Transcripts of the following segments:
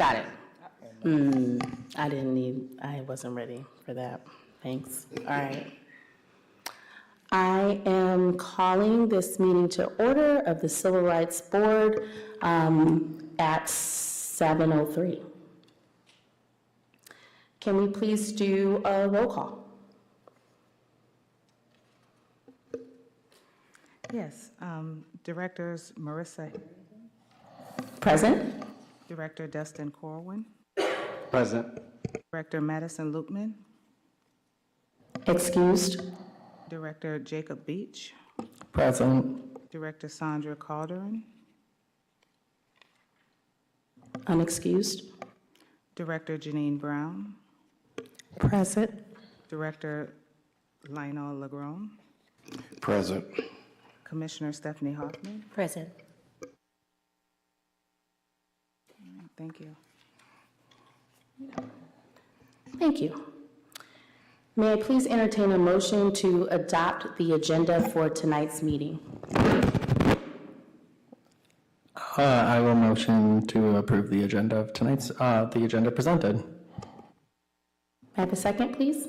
Got it. I wasn't ready for that. Thanks. All right. I am calling this meeting to order of the Civil Rights Board at 7:03. Can we please do a roll call? Yes. Directors Marissa. Present. Director Dustin Corwin. Present. Director Madison Lukeman. Excused. Director Jacob Beach. Present. Director Sandra Calderon. Unexcused. Director Janine Brown. Present. Director Lionel Legrone. Present. Commissioner Stephanie Hoffman. Present. All right, thank you. Thank you. May I please entertain a motion to adopt the agenda for tonight's meeting? I will motion to approve the agenda of tonight's, the agenda presented. May I have a second, please?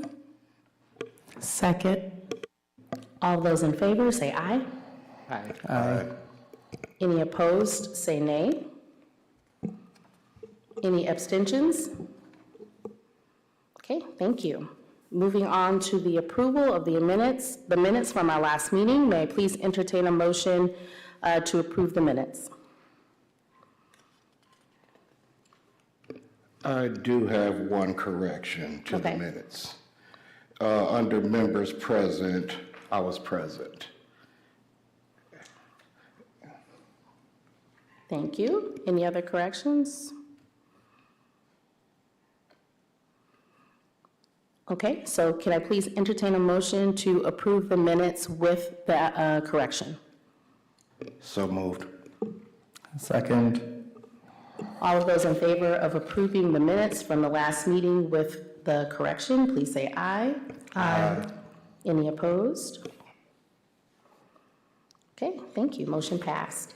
Second. All those in favor, say aye. Aye. Aye. Any opposed, say nay. Any abstentions? Okay, thank you. Moving on to the approval of the minutes from our last meeting. May I please entertain a motion to approve the minutes? I do have one correction to the Okay. minutes. Under members present, I was present. Thank you. Any other corrections? Okay, so can I please entertain a motion to approve the minutes with that correction? So moved. Second. All of those in favor of approving the minutes from the last meeting with the correction, please say aye. Aye. Any opposed? Okay, thank you. Motion passed.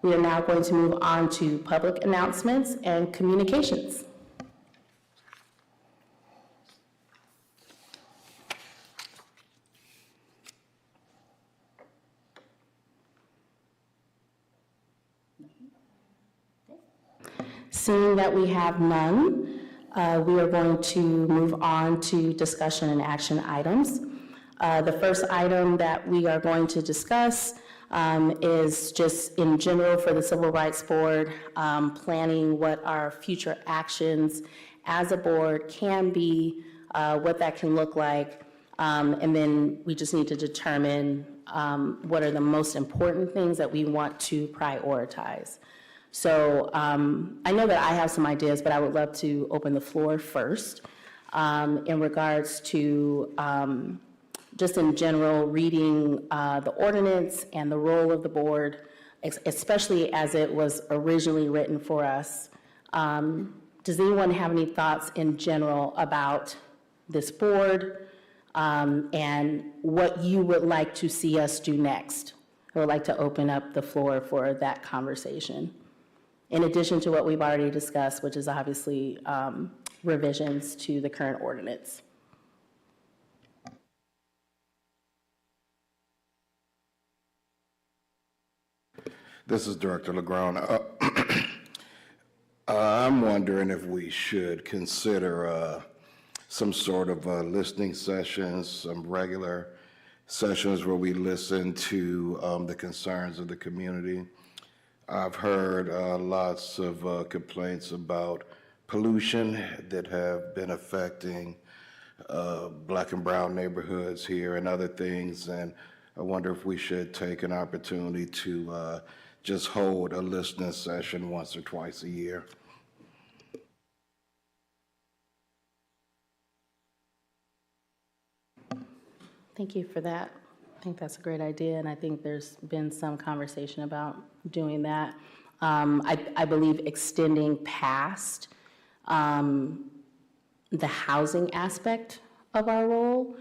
We are now going to move on to public announcements and communications. Seeing that we have none, we are going to move on to discussion and action items. The first item that we are going to discuss is just in general for the Civil Rights Board, planning what our future actions as a board can be, what that can look like, and then we just need to determine what are the most important things that we want to prioritize. So I know that I have some ideas, but I would love to open the floor first in regards to just in general reading the ordinance and the role of the board, especially as it was originally written for us. Does anyone have any thoughts in general about this board and what you would like to see us do next? I would like to open up the floor for that conversation. In addition to what we've already discussed, which is obviously revisions to the current ordinance. This is Director Legrone. I'm wondering if we should consider some sort of listening sessions, some regular sessions where we listen to the concerns of the community. I've heard lots of complaints about pollution that have been affecting black and brown neighborhoods here and other things, and I wonder if we should take an opportunity to just hold a listening session once or twice a year. Thank you for that. I think that's a great idea, and I think there's been some conversation about doing that. I believe extending past the housing aspect of our role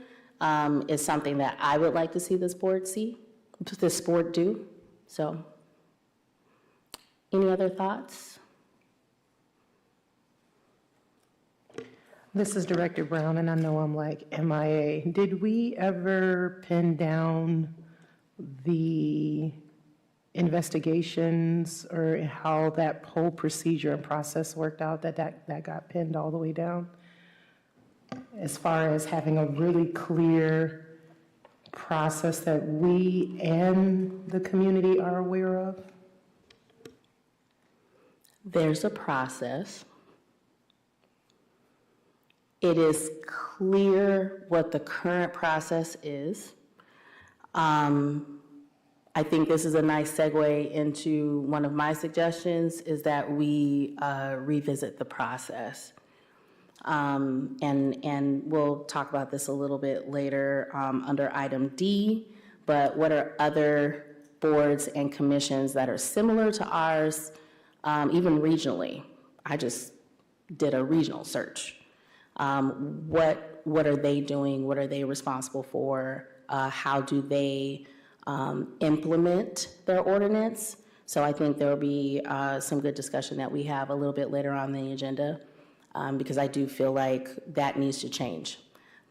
is something that I would like to see this board do. So, any other thoughts? This is Director Brown, and I know I'm like MIA. Did we ever pin down the investigations or how that whole procedure and process worked out, that got pinned all the way down? As far as having a really clear process that we and the community are aware of? There's a process. It is clear what the current process is. I think this is a nice segue into one of my suggestions, is that we revisit the process. And we'll talk about this a little bit later under item D, but what are other boards and commissions that are similar to ours, even regionally? I just did a regional search. What are they doing? What are they responsible for? How do they implement their ordinance? So I think there will be some good discussion that we have a little bit later on the agenda, because I do feel like that needs to change.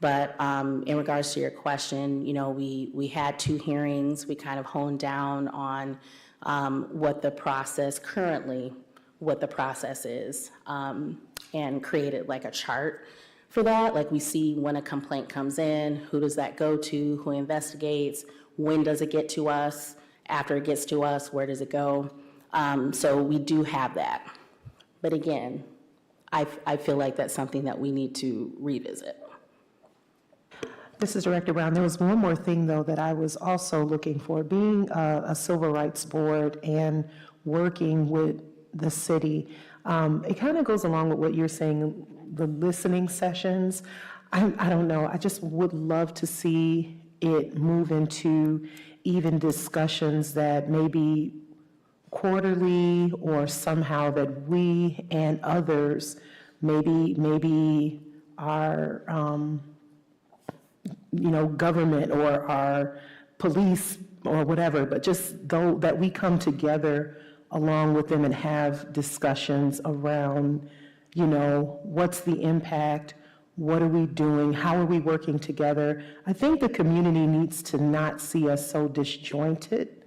But in regards to your question, you know, we had 2 hearings. We kind of honed down on what the process currently, what the process is, and created like a chart for that. Like, we see when a complaint comes in, who does that go to, who investigates, when does it get to us, after it gets to us, where does it go? So we do have that. But again, I feel like that's something that we need to revisit. This is Director Brown. There was one more thing, though, that I was also looking for. Being a civil rights board and working with the city, it kind of goes along with what you're saying, the listening sessions. I don't know. I just would love to see it move into even discussions that maybe quarterly, or somehow that we and others, maybe our government or our police or whatever, but just though that we come together along with them and have discussions around, what's the impact, what are we doing, how are we working together. I think the community needs to not see us so disjointed,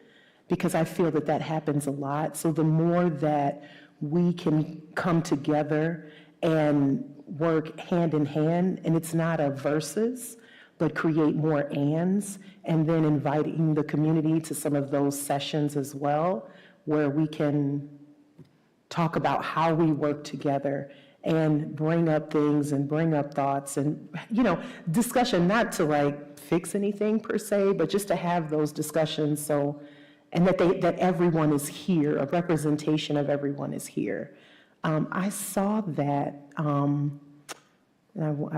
because I feel that happens a lot. So the more that we can come together and work hand in hand, and it's not a versus, but create more ands, and then inviting the community to some of those sessions as well, where we can talk about how we work together and bring up things and bring up thoughts and, discussion, not to like fix anything per se, but just to have those discussions. So, and that everyone is here, a representation of everyone is here. I saw that, I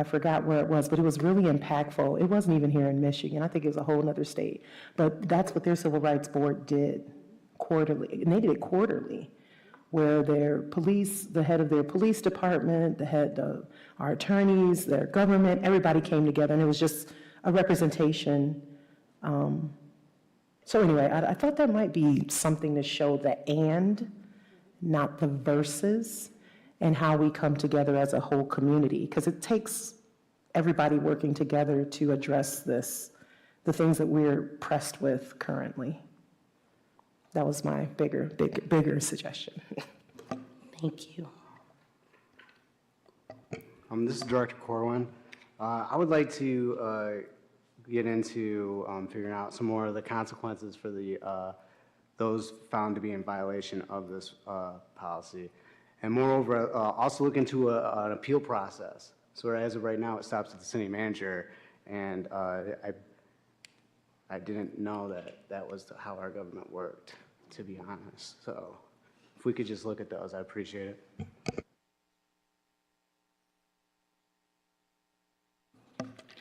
forgot where it was, but it was really impactful. It wasn't even here in Michigan. I think it was a whole other state. But that's what their Civil Rights Board did quarterly, and they did it quarterly, where their police, the head of their police department, the head of our attorneys, their government, everybody came together, and it was just a representation. So anyway, I thought that might be something to show the and, not the versus, and how we come together as a whole community, because it takes everybody working together to address the things that we're pressed with currently. That was my bigger suggestion. Thank you. This is Director Corwin. I would like to get into figuring out some more of the consequences for those found to be in violation of this policy. And moreover, also look into an appeal process. So as of right now, it stops at the city manager, and I didn't know that was how our government worked, to be honest. So if we could just look at those, I appreciate it.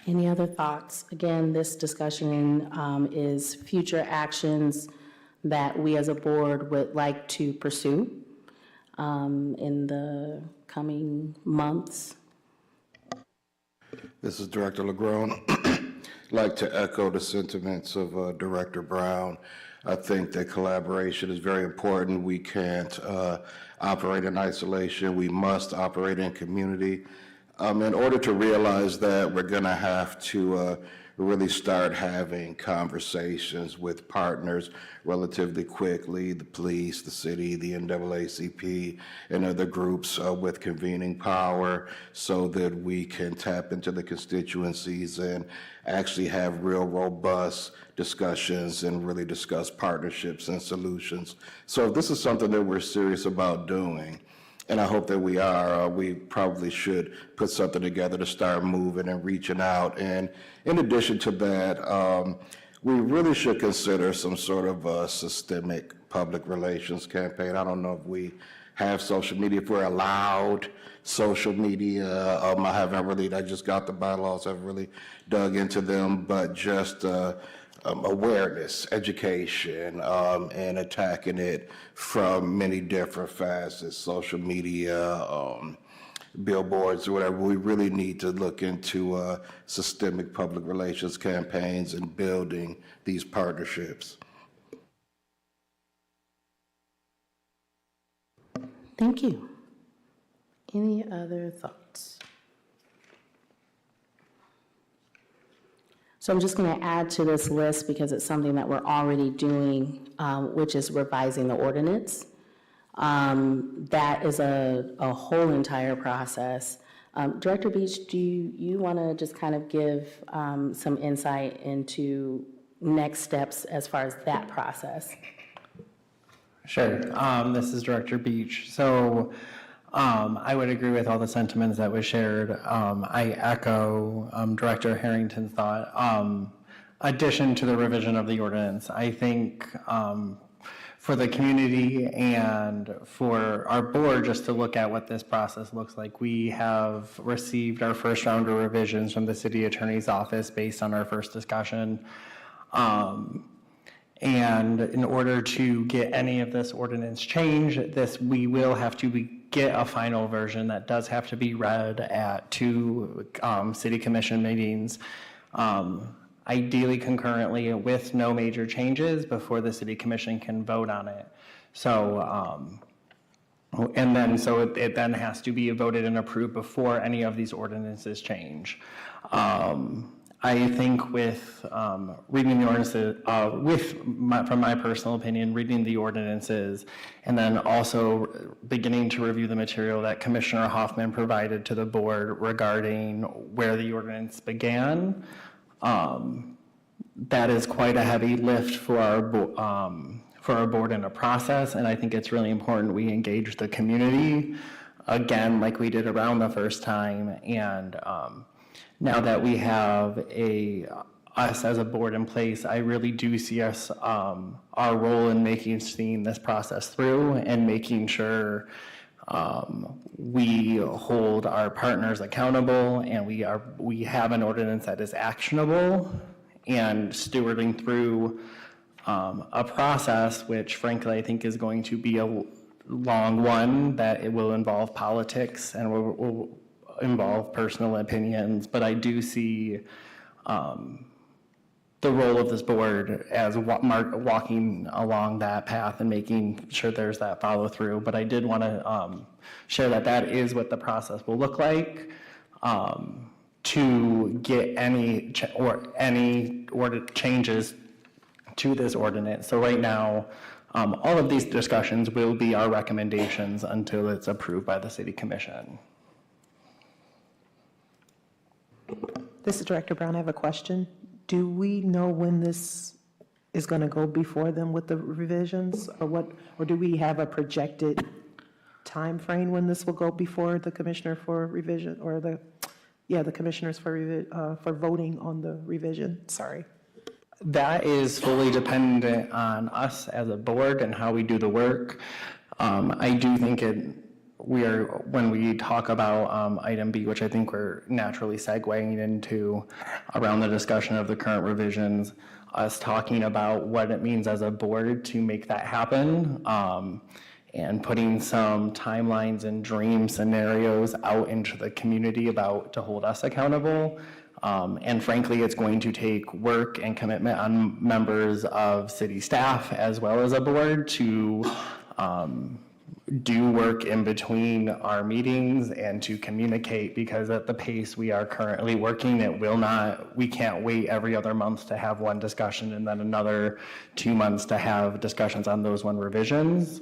Any other thoughts? Again, this discussion is future actions that we as a board would like to pursue in the coming months. This is Director LeGrone. I'd like to echo the sentiments of Director Brown. I think that collaboration is very important. We can't operate in isolation. We must operate in community. In order to realize that, we're going to have to really start having conversations with partners relatively quickly, the police, the city, the NAACP, and other groups with convening power, so that we can tap into the constituencies and actually have real robust discussions and really discuss partnerships and solutions. So if this is something that we're serious about doing, and I hope that we are, we probably should put something together to start moving and reaching out. And in addition to that, we really should consider some sort of a systemic public relations campaign. I don't know if we have social media, if we're allowed social media. I just got the bylaws, I haven't really dug into them, but just awareness, education, and attacking it from many different facets, social media, billboards, or whatever. We really need to look into systemic public relations campaigns and building these partnerships. Thank you. Any other thoughts? So I'm just going to add to this list because it's something that we're already doing, which is revising the ordinance. That is a whole entire process. Director Beach, do you want to just kind of give some insight into next steps as far as that process? Sure. This is Director Beach. So I would agree with all the sentiments that was shared. I echo Director Harrington's thought. Addition to the revision of the ordinance, I think for the community and for our board just to look at what this process looks like, we have received our first round of revisions from the city attorney's office based on our first discussion. And in order to get any of this ordinance changed, we will have to get a final version that does have to be read at 2 city commission meetings, ideally concurrently with no major changes before the city commission can vote on it. So, it then has to be voted and approved before any of these ordinances change. I think with reading the ordinances, from my personal opinion, reading the ordinances, and then also beginning to review the material that Commissioner Hoffman provided to the board regarding where the ordinance began, that is quite a heavy lift for our board in a process, and I think it's really important we engage the community again, like we did around the first time, and now that we have us as a board in place, I really do see us, our role in seeing this process through and making sure we hold our partners accountable and we have an ordinance that is actionable, and stewarding through a process which frankly I think is going to be a long one, that it will involve politics and will involve personal opinions, but I do see the role of this board as walking along that path and making sure there's that follow through. But I did want to share that is what the process will look like to get any changes to this ordinance. So right now, all of these discussions will be our recommendations until it's approved by the city commission. This is Director Brown. I have a question. Do we know when this is going to go before them with the revisions, or do we have a projected time frame when this will go before the commissioner for revision, or the commissioners for voting on the revision? Sorry. That is fully dependent on us as a board and how we do the work. I do think when we talk about item B, which I think we're naturally segueing into around the discussion of the current revisions, us talking about what it means as a board to make that happen, and putting some timelines and dream scenarios out into the community to hold us accountable. And frankly, it's going to take work and commitment on members of city staff as well as a board to do work in between our meetings and to communicate, because at the pace we are currently working, we can't wait every other month to have one discussion and then another 2 months to have discussions on those one revisions.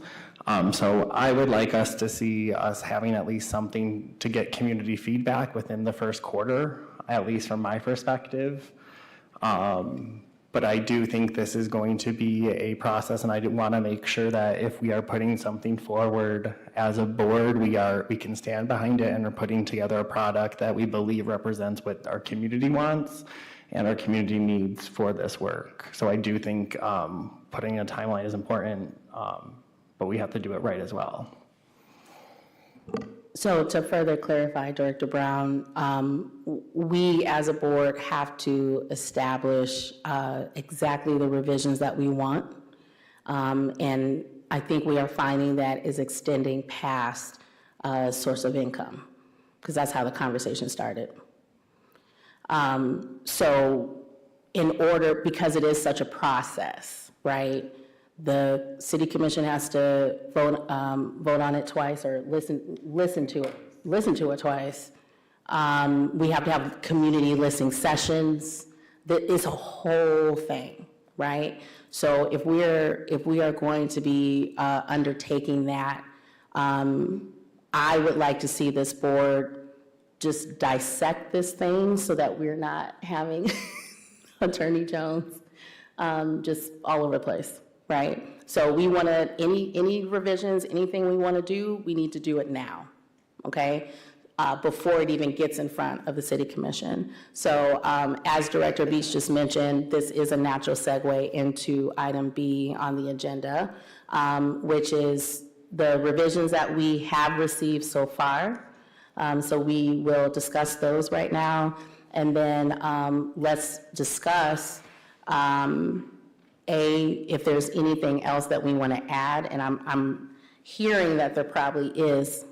So I would like us to see us having at least something to get community feedback within the first quarter, at least from my perspective. But I do think this is going to be a process, and I want to make sure that if we are putting something forward as a board, we can stand behind it and are putting together a product that we believe represents what our community wants and our community needs for this work. So I do think putting a timeline is important, but we have to do it right as well. So to further clarify, Director Brown, we as a board have to establish exactly the revisions that we want. And I think we are finding that is extending past source of income, because that's how the conversation started. So in order, because it is such a process, right? The city commission has to vote on it twice, or listen to it twice. We have to have community listening sessions. That is a whole thing, right? So if we are going to be undertaking that, I would like to see this board just dissect this thing so that we're not having Attorney Jones just all over the place. Right? So we want to, any revisions, anything we want to do, we need to do it now, okay? Before it even gets in front of the city commission. So as Director Beach just mentioned, this is a natural segue into item B on the agenda, which is the revisions that we have received so far. So we will discuss those right now, and then let's discuss if there's anything else that we want to add, and I'm hearing that there probably is,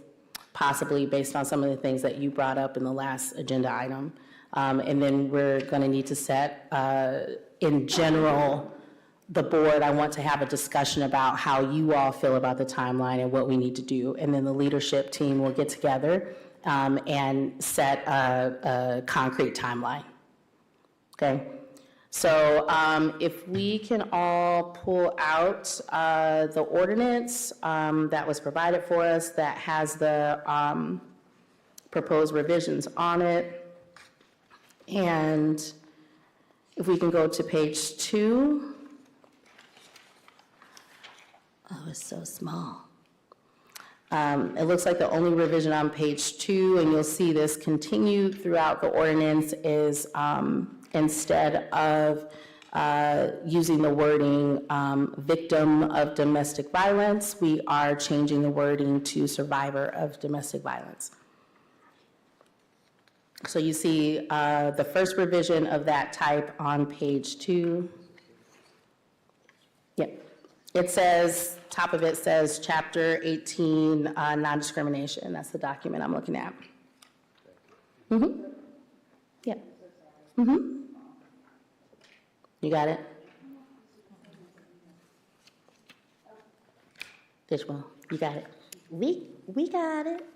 possibly based on some of the things that you brought up in the last agenda item. And then we're going to need to set, in general, the board, I want to have a discussion about how you all feel about the timeline and what we need to do. And then the leadership team will get together and set a concrete timeline. Okay? So if we can all pull out the ordinance that was provided for us that has the proposed revisions on it. And if we can go to page 2. Oh, it's so small. It looks like the only revision on page 2, and you'll see this continued throughout the ordinance, is instead of using the wording victim of domestic violence, we are changing the wording to survivor of domestic violence. So you see the first revision of that type on page 2. Yep. It says, top of it says Chapter 18, non-discrimination. That's the document I'm looking at. Mm-hmm. Yeah. Mm-hmm. You got it? Which one? You got it? We got it.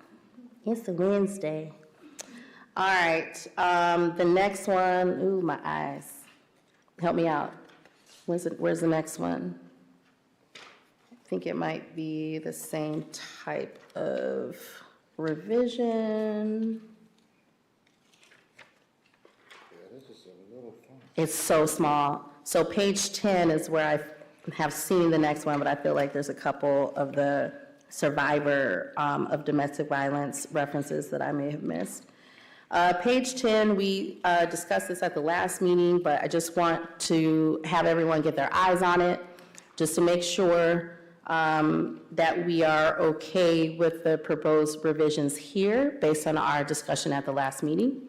It's a Wednesday. All right. The next one. Ooh, my eyes. Help me out. Where's the next one? I think it might be the same type of revision. It's so small. So page 10 is where I have seen the next one, but I feel like there's a couple of the survivor of domestic violence references that I may have missed. Page 10, we discussed this at the last meeting, but I just want to have everyone get their eyes on it, just to make sure that we are okay with the proposed revisions here based on our discussion at the last meeting.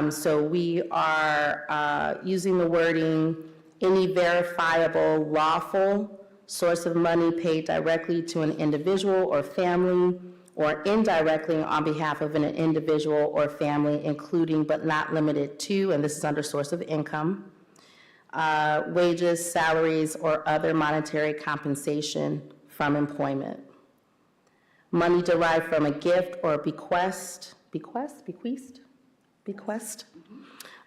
So we are using the wording, any verifiable lawful source of money paid directly to an individual or family or indirectly on behalf of an individual or family, including but not limited to, and this is under source of income, wages, salaries, or other monetary compensation from employment. money derived from a gift or bequest,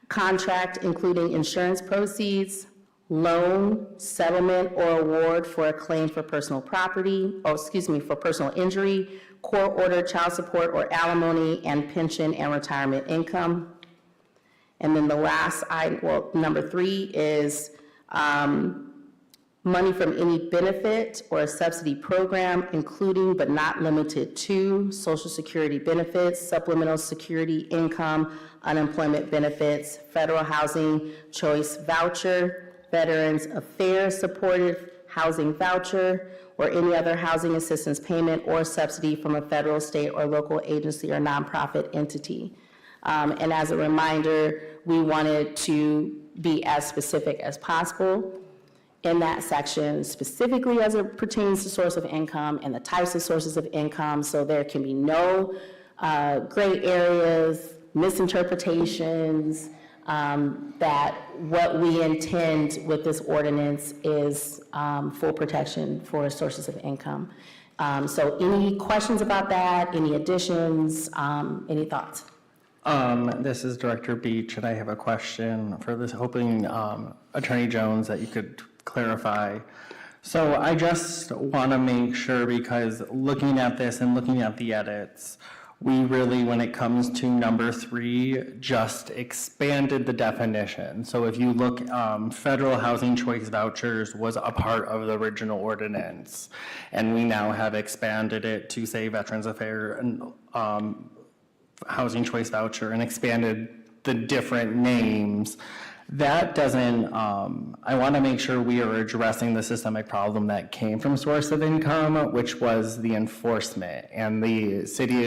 contract including insurance proceeds, loan, settlement, or award for a claim for personal property, for personal injury, court order, child support, or alimony, and pension and retirement income. And then the last item, well, number 3 is money from any benefit or subsidy program, including but not limited to Social Security benefits, supplemental security income, unemployment benefits, federal housing choice voucher, Veterans Affairs supportive housing voucher, or any other housing assistance payment or subsidy from a federal, state, or local agency or nonprofit entity. And as a reminder, we wanted to be as specific as possible in that section, specifically as it pertains to source of income and the types of sources of income, so there can be no gray areas, misinterpretations, that what we intend with this ordinance is full protection for sources of income. So any questions about that, any additions, any thoughts? This is Director Beach, and I have a question for this, hoping Attorney Jones that you could clarify. So I just want to make sure, because looking at this and looking at the edits, we really, when it comes to number 3, just expanded the definition. So if you look, federal housing choice vouchers was a part of the original ordinance, and we now have expanded it to say Veterans Affairs and housing choice voucher, and expanded the different names. That doesn't, I want to make sure we are addressing the systemic problem that came from source of income, which was the enforcement and the city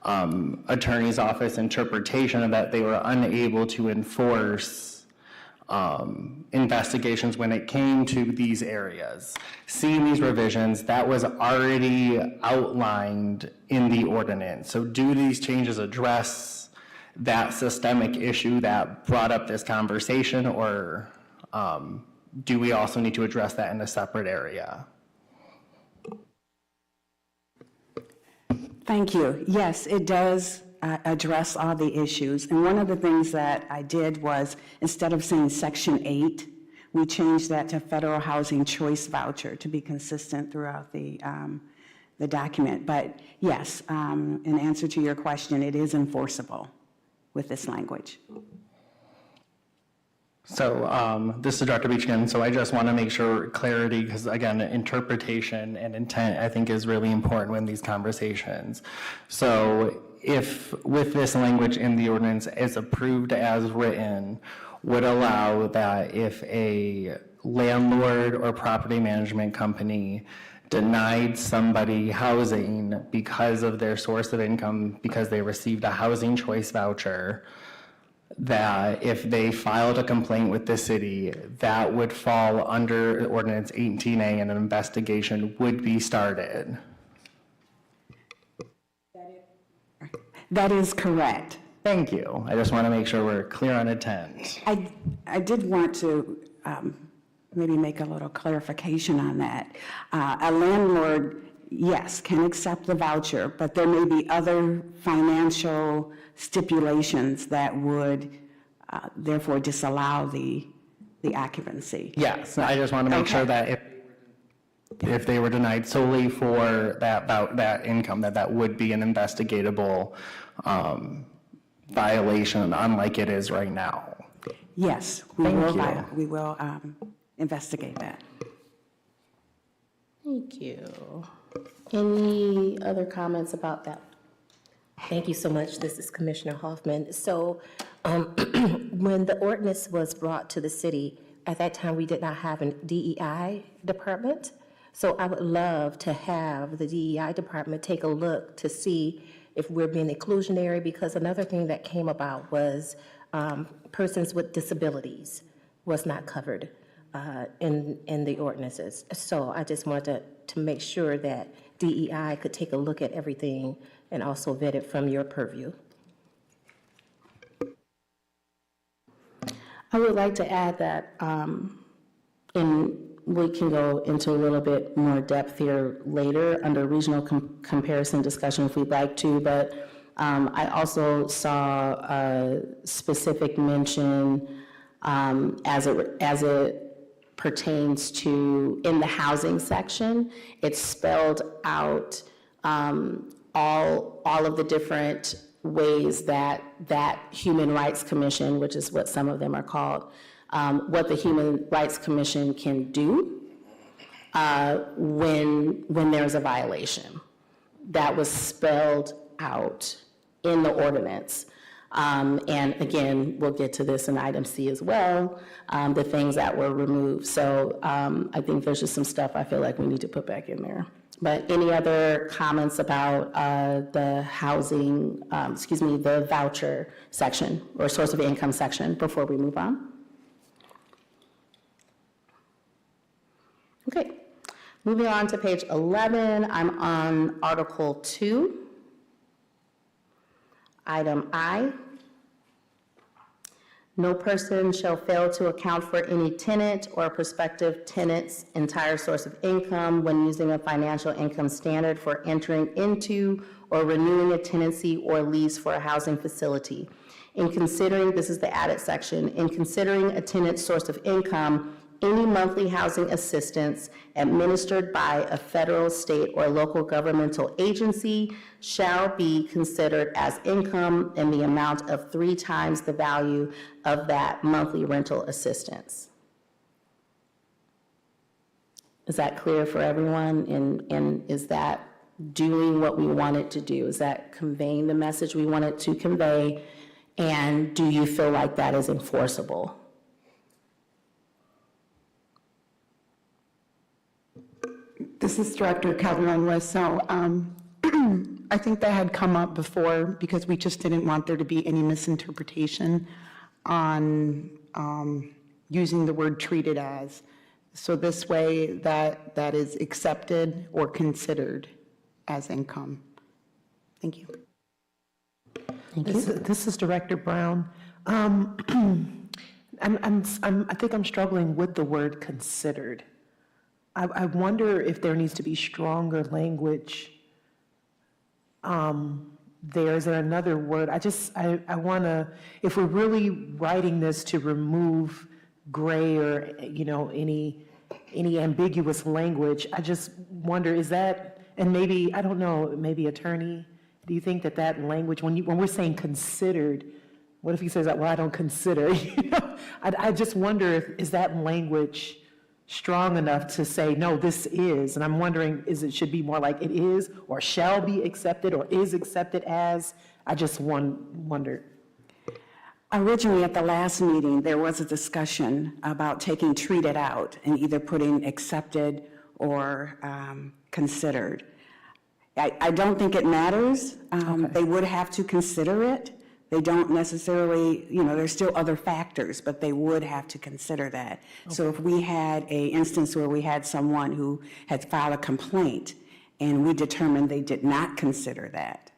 attorney's office interpretation of that they were unable to enforce investigations when it came to these areas. Seeing these revisions, that was already outlined in the ordinance. So do these changes address that systemic issue that brought up this conversation, or do we also need to address that in a separate area? Thank you. Yes, it does address all the issues. And one of the things that I did was, instead of saying Section 8, we changed that to Federal Housing Choice Voucher to be consistent throughout the document. But yes, in answer to your question, it is enforceable with this language. So this is Dr. Beach again, so I just want to make sure clarity, because again, interpretation and intent I think is really important in these conversations. So if with this language in the ordinance is approved as written, would allow that if a landlord or property management company denied somebody housing because of their source of income, because they received a housing choice voucher, that if they filed a complaint with the city, that would fall under Ordinance 18A and an investigation would be started. That is correct. Thank you. I just want to make sure we're clear on intent. I did want to maybe make a little clarification on that. A landlord, yes, can accept the voucher, but there may be other financial stipulations that would therefore disallow the occupancy. Yes, I just want to make sure that if they were denied solely for that income, that would be an investigatable violation, unlike it is right now. Yes, we will investigate that. Thank you. Any other comments about that? Thank you so much. This is Commissioner Hoffman. So when the ordinance was brought to the city, at that time, we did not have a DEI department. So I would love to have the DEI department take a look to see if we're being inclusionary, because another thing that came about was persons with disabilities was not covered in the ordinances. So I just wanted to make sure that DEI could take a look at everything and also vet it from your purview. I would like to add that in we can go into a little bit more depth here later under regional comparison discussion if we'd like to, but I also saw a specific mention as it pertains to, in the housing section, it's spelled out all of the different ways that Human Rights Commission, which is what some of them are called, what the Human Rights Commission can do when there's a violation. That was spelled out in the ordinance. And again, we'll get to this in item C as well, the things that were removed. So I think there's just some stuff I feel like we need to put back in there. But any other comments about the housing, the voucher section or source of income section before we move on? Okay, moving on to page 11, I'm on Article 2. Item I, no person shall fail to account for any tenant or prospective tenant's entire source of income when using a financial income standard for entering into or renewing a tenancy or lease for a housing facility. In considering, this is the added section, in considering a tenant's source of income, any monthly housing assistance administered by a federal, state, or local governmental agency shall be considered as income in the amount of 3 times the value of that monthly rental assistance. Is that clear for everyone? And is that doing what we want it to do? Is that conveying the message we want it to convey? And do you feel like that is enforceable? This is Director Calderon-West. So I think that had come up before because we just didn't want there to be any misinterpretation on using the word treated as. So this way that is accepted or considered as income. Thank you. This is Director Brown. I think I'm struggling with the word considered. I wonder if there needs to be stronger language there. Is there another word? I want to, if we're really writing this to remove gray or, any ambiguous language, I just wonder, is that, and maybe, I don't know, maybe attorney, do you think that language, when we're saying considered, what if he says, well, I don't consider, I just wonder is that language strong enough to say, no, this is, and I'm wondering, it should be more like it is, or shall be accepted, or is accepted as, I just wondered. Originally, at the last meeting, there was a discussion about taking treated out and either putting accepted or considered. I don't think it matters. They would have to consider it. They don't necessarily, there's still other factors, but they would have to consider that. Okay. So if we had an instance where we had someone who had filed a complaint and we determined they did not consider that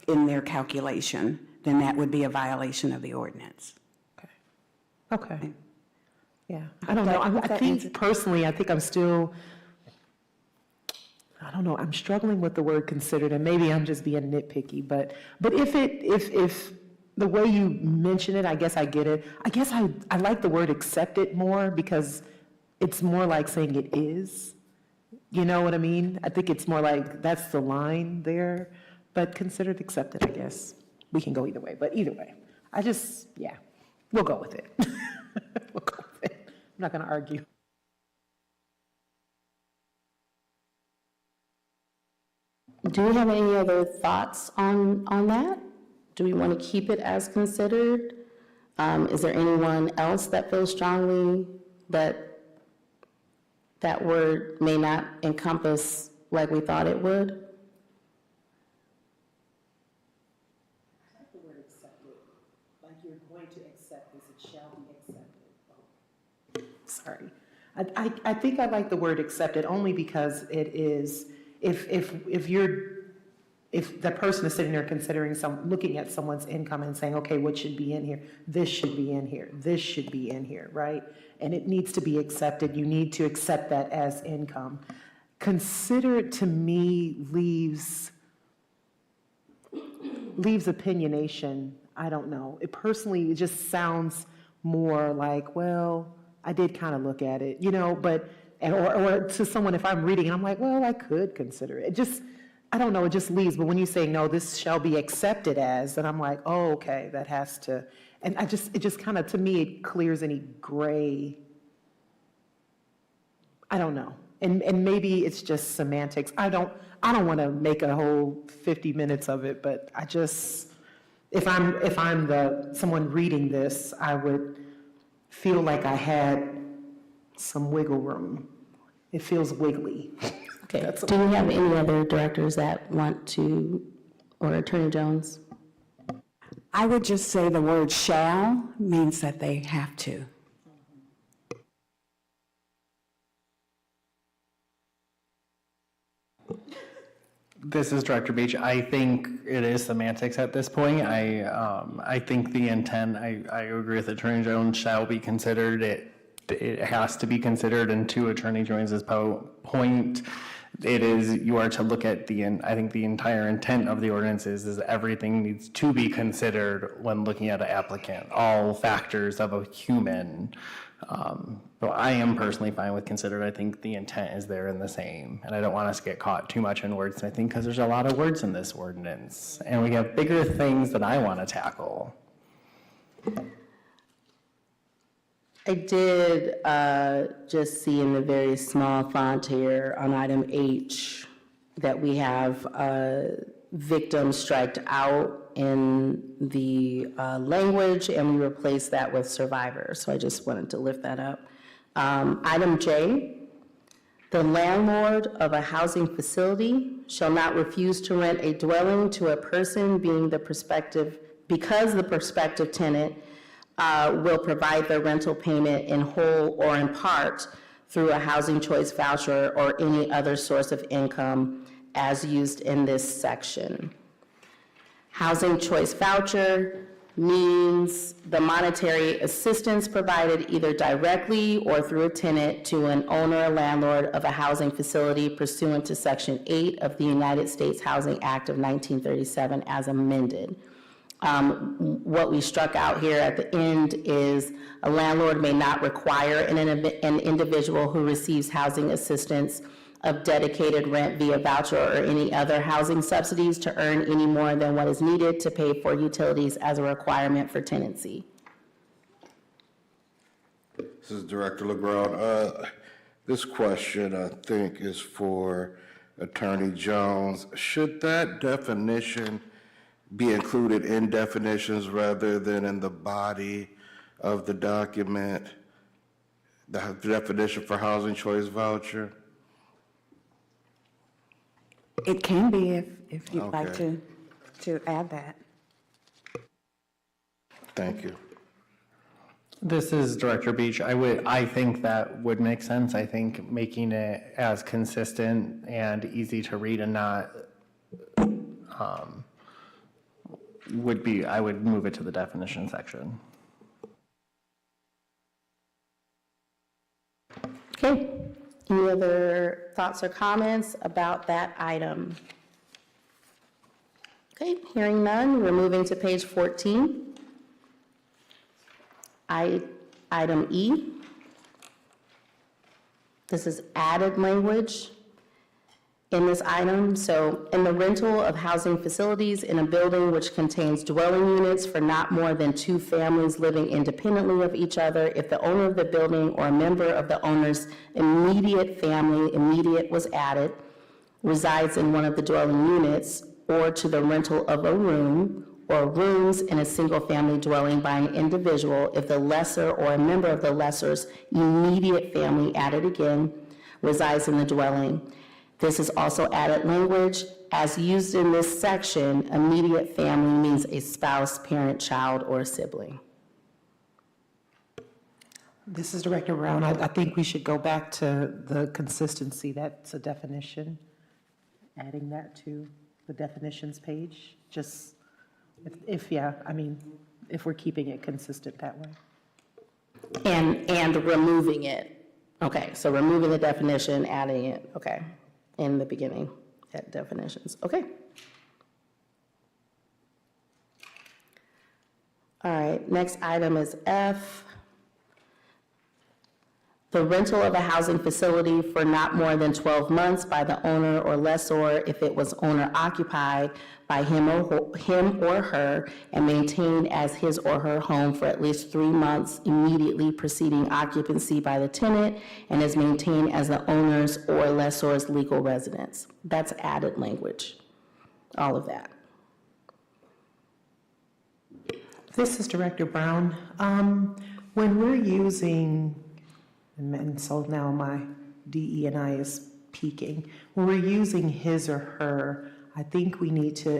in their calculation, then that would be a violation of the ordinance. Okay. Yeah, I don't know. I think personally, I think I'm still, I don't know, I'm struggling with the word considered, and maybe I'm just being nitpicky, but if the way you mention it, I guess I get it. I guess I like the word accepted more because it's more like saying it is. You know what I mean? I think it's more like that's the line there, but considered accepted, I guess. We can go either way, but either way, we'll go with it. We'll go with it. I'm not going to argue. Do you have any other thoughts on that? Do we want to keep it as considered? Is there anyone else that feels strongly that that word may not encompass like we thought it would? I like the word accepted, like you're going to accept this, it shall be accepted. Sorry. I think I like the word accepted only because it is, if if the person is sitting there considering looking at someone's income and saying, okay, what should be in here? This should be in here, this should be in here, right? And it needs to be accepted, you need to accept that as income. Considered, to me, leaves opinionation, I don't know. It personally, it just sounds more like, well, I did kind of look at it, but, or to someone, if I'm reading, and I'm like, well, I could consider it. It just, I don't know, it just leaves, but when you say, no, this shall be accepted as, then I'm like, oh, okay, that has to, and it just kind of, to me, it clears any gray, I don't know. And maybe it's just semantics. I don't want to make a whole 50 minutes of it, but I just, if I'm someone reading this, I would feel like I had some wiggle room. It feels wiggly. Okay, do we have any other directors that want to, or Attorney Jones? I would just say the word shall means that they have to. This is Director Beach. I think it is semantics at this point. I think the intent, I agree with Attorney Jones, shall be considered. It has to be considered, and to Attorney Jones's point, it is, you are to look at I think the entire intent of the ordinance is everything needs to be considered when looking at an applicant, all factors of a human. So I am personally fine with considered. I think the intent is there in the same, and I don't want us to get caught too much in wordsmithing because there's a lot of words in this ordinance, and we have bigger things that I want to tackle. I did just see in the very small font here on item H that we have victim striked out in the language, and we replaced that with survivor. So I just wanted to lift that up. Item J, the landlord of a housing facility shall not refuse to rent a dwelling to a person because the prospective tenant will provide the rental payment in whole or in part through a housing choice voucher or any other source of income as used in this section. Housing choice voucher means the monetary assistance provided either directly or through a tenant to an owner or landlord of a housing facility pursuant to Section 8 of the United States Housing Act of 1937 as amended. What we struck out here at the end is a landlord may not require an individual who receives housing assistance of dedicated rent via voucher or any other housing subsidies to earn any more than what is needed to pay for utilities as a requirement for tenancy. This is Director LeGrand. This question, I think, is for Attorney Jones. Should that definition be included in definitions rather than in the body of the document, the definition for housing choice voucher? It can be if you'd like Okay. to add that. Thank you. This is Director Beach. I think that would make sense. I think making it as consistent and easy to read and not I would move it to the definition section. Okay, any other thoughts or comments about that item? Okay, hearing none, we're moving to page 14. Item E. This is added language in this item. So, in the rental of housing facilities in a building which contains dwelling units for not more than 2 families living independently of each other, if the owner of the building or a member of the owner's immediate family, immediate was added, resides in one of the dwelling units, or to the rental of a room or rooms in a single-family dwelling by an individual, if the lessor or a member of the lessor's immediate family, added again, resides in the dwelling. This is also added language. As used in this section, immediate family means a spouse, parent, child, or sibling. This is Director Brown. I think we should go back to the consistency. That's a definition, adding that to. the definitions page, just if yeah, I mean, if we're keeping it consistent that way. And removing it. Okay, so removing the definition, adding it, okay, in the beginning, at definitions, okay. All right, next item is F. The rental of a housing facility for not more than 12 months by the owner or lessor if it was owner occupied by him or her and maintained as his or her home for at least 3 months immediately preceding occupancy by the tenant and is maintained as the owner's or lessor's legal residence. That's added language, all of that. This is Director Brown. When we're using, and so now my DE&I is peaking, when we're using his or her, I think we need to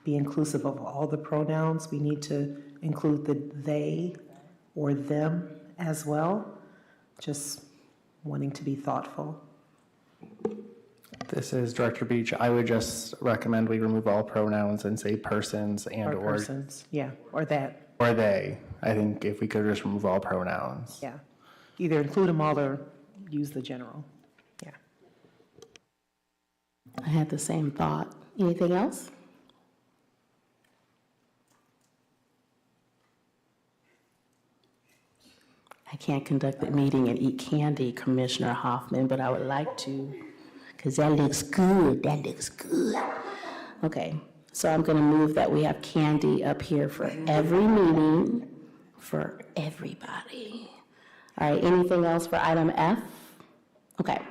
be inclusive of all the pronouns. We need to include the they or them as well, just wanting to be thoughtful. This is Director Beach. I would just recommend we remove all pronouns and say persons and Or persons, yeah, or that, or they. I think if we could just remove all pronouns. yeah. Either include them all or use the general, yeah. I had the same thought. Anything else? I can't conduct the meeting and eat candy, Commissioner Hoffman, but I would like to, because that looks good, that looks good. Okay, so I'm gonna move that we have candy up here for every meeting, for everybody. All right, anything else for item F? Okay,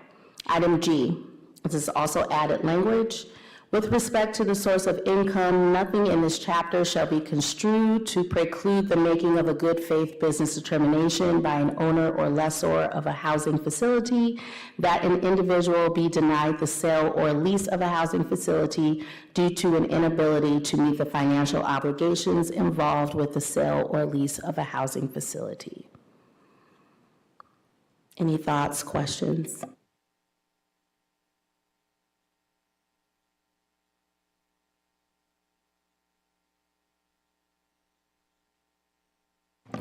item G, this is also added language. With respect to the source of income, nothing in this chapter shall be construed to preclude the making of a good faith business determination by an owner or lessor of a housing facility that an individual be denied the sale or lease of a housing facility due to an inability to meet the financial obligations involved with the sale or lease of a housing facility. Any thoughts, questions?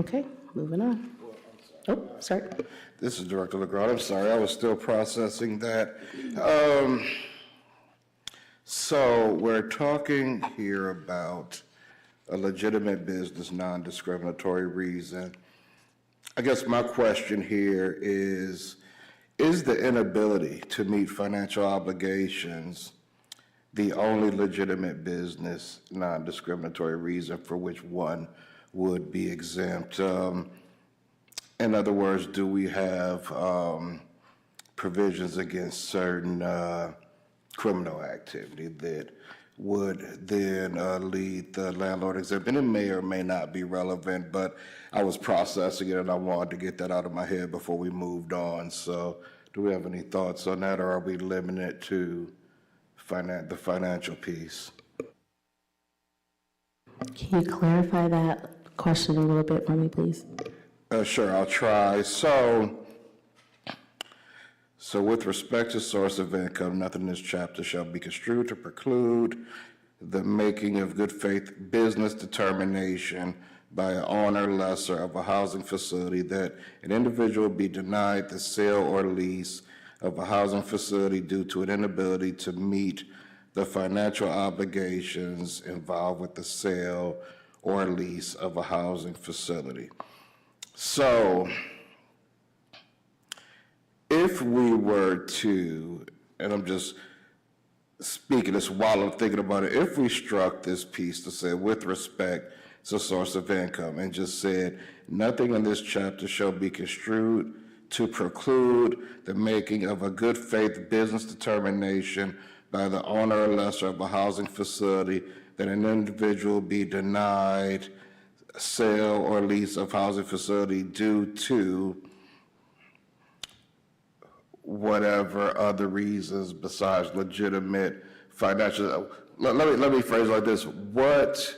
Okay, moving on. Oh, sorry. This is Director LeGrand. I'm sorry, I was still processing that. So we're talking here about a legitimate business, non-discriminatory reason. I guess my question here is the inability to meet financial obligations the only legitimate business, non-discriminatory reason for which one would be exempt? In other words, do we have provisions against certain criminal activity that would then lead the landlord exempt? And it may or may not be relevant, but I was processing it and I wanted to get that out of my head before we moved on. So do we have any thoughts on that, or are we limited to the financial piece? Can you clarify that question a little bit for me, please? Sure, I'll try. So with respect to source of income, nothing in this chapter shall be construed to preclude the making of good faith business determination by an owner lessor of a housing facility that an individual be denied the sale or lease of a housing facility due to an inability to meet the financial obligations involved with the sale or lease of a housing facility. So if we were to, and I'm just speaking this while I'm thinking about it, if we struck this piece to say with respect to source of income and just said nothing in this chapter shall be construed to preclude the making of a good faith business determination by the owner or lessor of a housing facility that an individual be denied sale or lease of housing facility due to whatever other reasons besides legitimate financial. Let me phrase it like this: what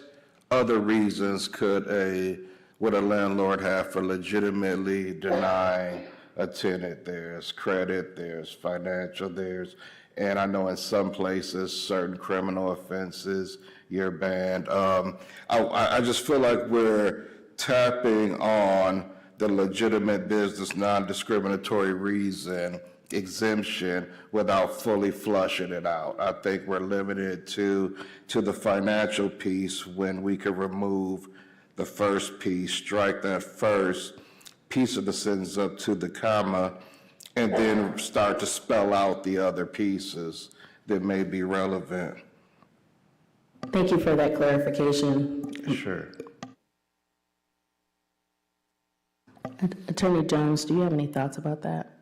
other reasons would a landlord have for legitimately denying a tenant? There's credit, there's financial, there's And I know in some places, certain criminal offenses, you're banned. I just feel like we're tapping on the legitimate business, non-discriminatory reason exemption without fully flushing it out. I think we're limited to the financial piece when we could remove the first piece, strike that first piece of the sentence up to the comma, and then start to spell out the other pieces that may be relevant. Thank you for that clarification. Sure. Attorney Jones, do you have any thoughts about that?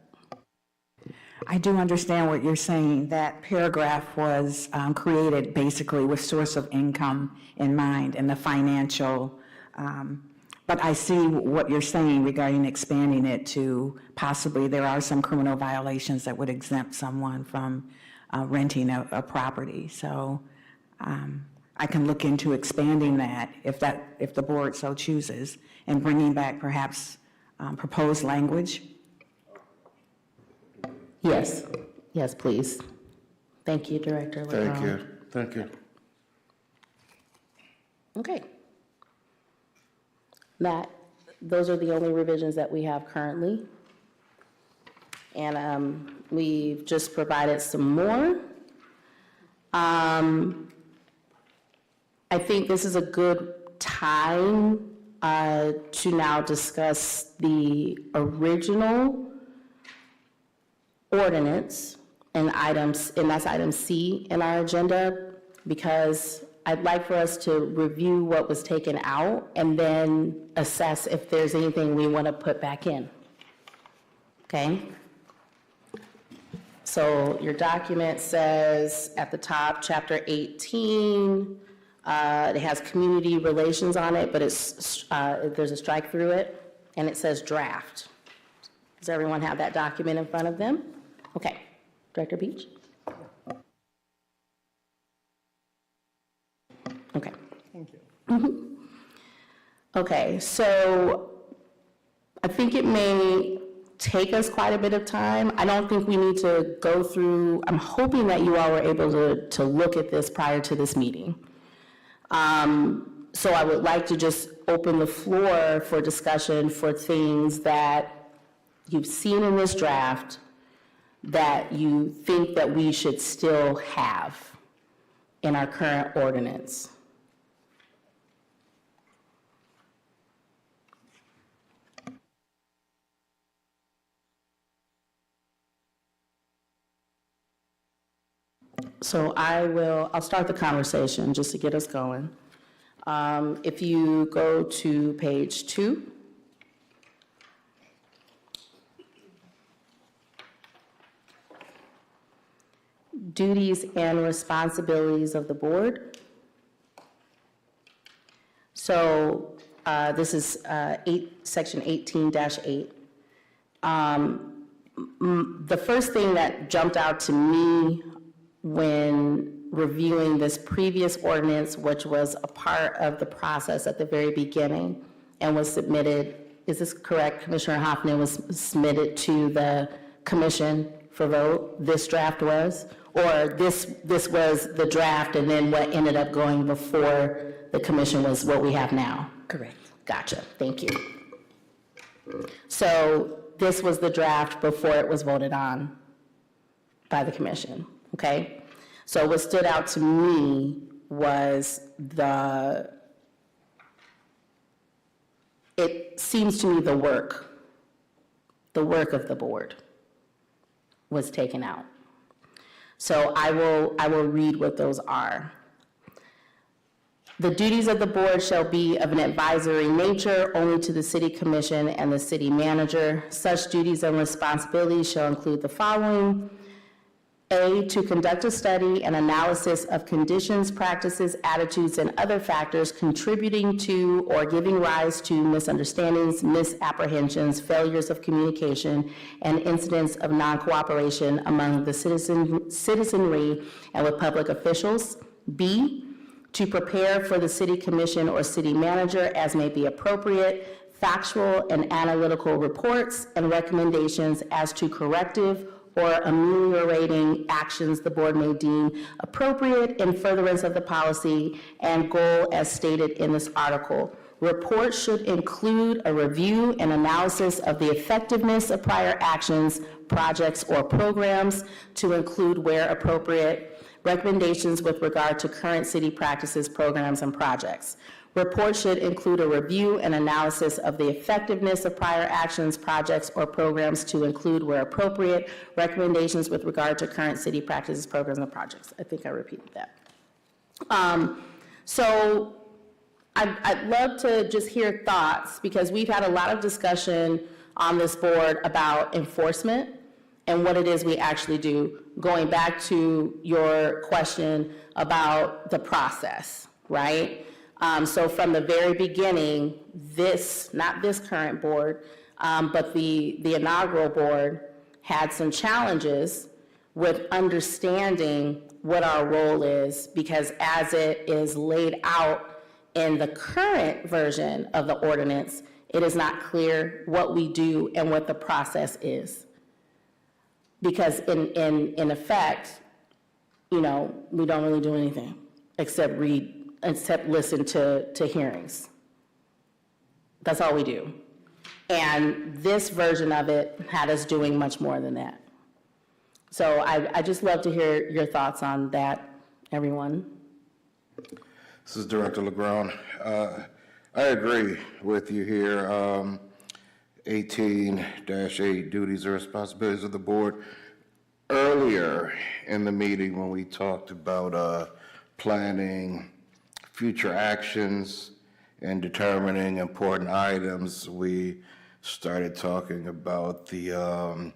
I do understand what you're saying. That paragraph was created basically with source of income in mind and the financial, but I see what you're saying regarding expanding it to possibly there are some criminal violations that would exempt someone from renting a property. So I can look into expanding that if the board so chooses, and bringing back perhaps proposed language. Yes, please. Thank you, Director LeBron. Thank you. Okay. Matt, those are the only revisions that we have currently. And we've just provided some more. I think this is a good time to now discuss the original ordinance and that's item C in our agenda, because I'd like for us to review what was taken out and then assess if there's anything we want to put back in. Okay? So your document says at the top, Chapter 18, it has community relations on it, but there's a strike through it, and it says draft. Does everyone have that document in front of them? Okay. Director Beach? Okay. Thank you. Okay, so I think it may take us quite a bit of time. I don't think we need to go through, I'm hoping that you all were able to look at this prior to this meeting. So I would like to just open the floor for discussion for things that you've seen in this draft that you think that we should still have in our current ordinance. So I'll start the conversation just to get us going. If you go to page 2. Duties and responsibilities of the board. So this is section 18-8. The first thing that jumped out to me when reviewing this previous ordinance, which was a part of the process at the very beginning and was submitted, is this correct, Commissioner Hoffman, was submitted to the commission for vote, this draft was? Or this was the draft and then what ended up going before the commission was what we have now? Correct. Gotcha, thank you. So this was the draft before it was voted on by the commission, okay? So what stood out to me was it seems to me the work of the board was taken out. So I will read what those are. The duties of the board shall be of an advisory nature only to the city commission and the city manager. Such duties and responsibilities shall include the following. A, to conduct a study and analysis of conditions, practices, attitudes, and other factors contributing to or giving rise to misunderstandings, misapprehensions, failures of communication, and incidents of non-cooperation among the citizenry and with public officials. B, to prepare for the city commission or city manager as may be appropriate, factual and analytical reports and recommendations as to corrective or ameliorating actions the board may deem appropriate in furtherance of the policy and goal as stated in this article. Reports should include a review and analysis of the effectiveness of prior actions, projects, or programs, to include, where appropriate, recommendations with regard to current city practices, programs, and projects. Reports should include a review and analysis of the effectiveness of prior actions, projects, or programs, to include, where appropriate, recommendations with regard to current city practices, programs, and projects. I think I repeated that. So I'd love to just hear thoughts, because we've had a lot of discussion on this board about enforcement and what it is we actually do, going back to your question about the process, right? So from the very beginning, not this current board, but the inaugural board had some challenges with understanding what our role is, because as it is laid out in the current version of the ordinance, it is not clear what we do and what the process is. Because in effect, we don't really do anything except listen to hearings. That's all we do. And this version of it had us doing much more than that. So I just love to hear your thoughts on that, everyone. This is Director LeGrone. I agree with you here. 18-8 duties and responsibilities of the board. Earlier in the meeting, when we talked about planning future actions and determining important items, we started talking about the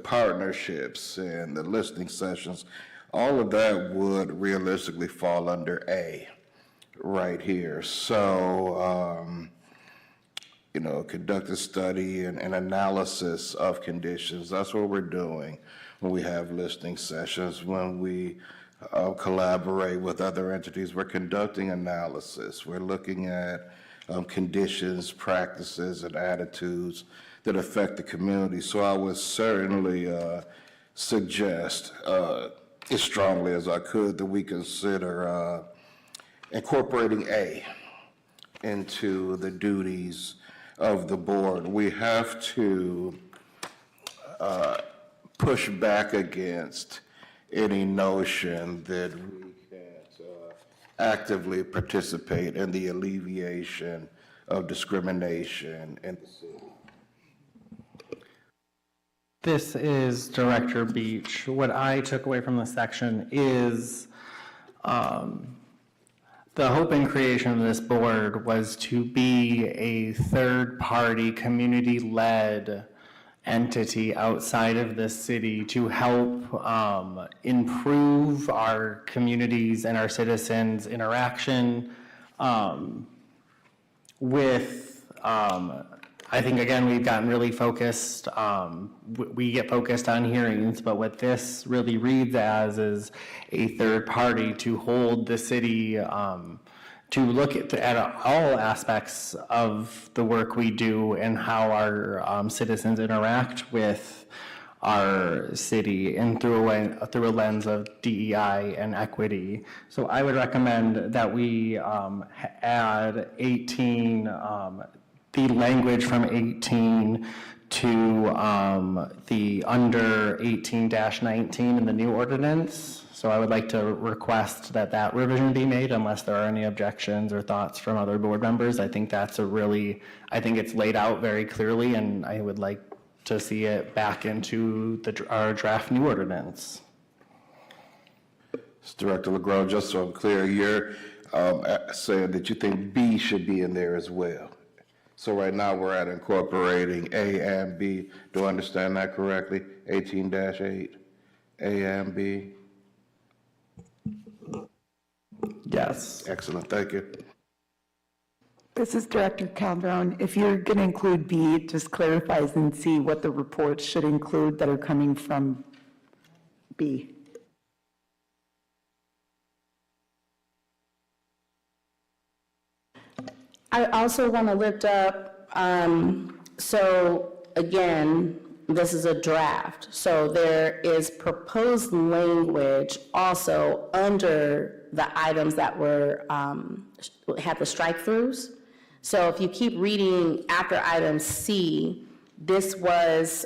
partnerships and the listening sessions. All of that would realistically fall under A right here. So, conduct a study and analysis of conditions. That's what we're doing when we have listening sessions. When we collaborate with other entities, we're conducting analysis. We're looking at conditions, practices, and attitudes that affect the community. So I would certainly suggest, as strongly as I could, that we consider incorporating A into the duties of the board. We have to push back against any notion that we can't actively participate in the alleviation of discrimination in the city. This is Director Beach. What I took away from this section is the hope and creation of this board was to be a third-party, community-led entity outside of this city to help improve our communities and our citizens' interaction with, I think, again, we've gotten really focused, we get focused on hearings, but what this really reads as is a third party to hold the city, to look at all aspects of the work we do and how our citizens interact with our city, and through a lens of DEI and equity. So I would recommend that we add 18, the language from 18 to the under 18-19 in the new ordinance. So I would like to request that revision be made unless there are any objections or thoughts from other board members. I think I think it's laid out very clearly, and I would like to see it back into our draft new ordinance. Director LeGrone, just so I'm clear, you're saying that you think B should be in there as well. So right now we're at incorporating A and B. Do I understand that correctly? 18-8, A and B? Yes. Excellent, thank you. This is Director Calderon. If you're going to include B, it just clarifies in C what the reports should include that are coming from B. I also want to lift up, so again, This is a draft. So there is proposed language also under the items that were, had the strike-throughs. So if you keep reading after item C, this was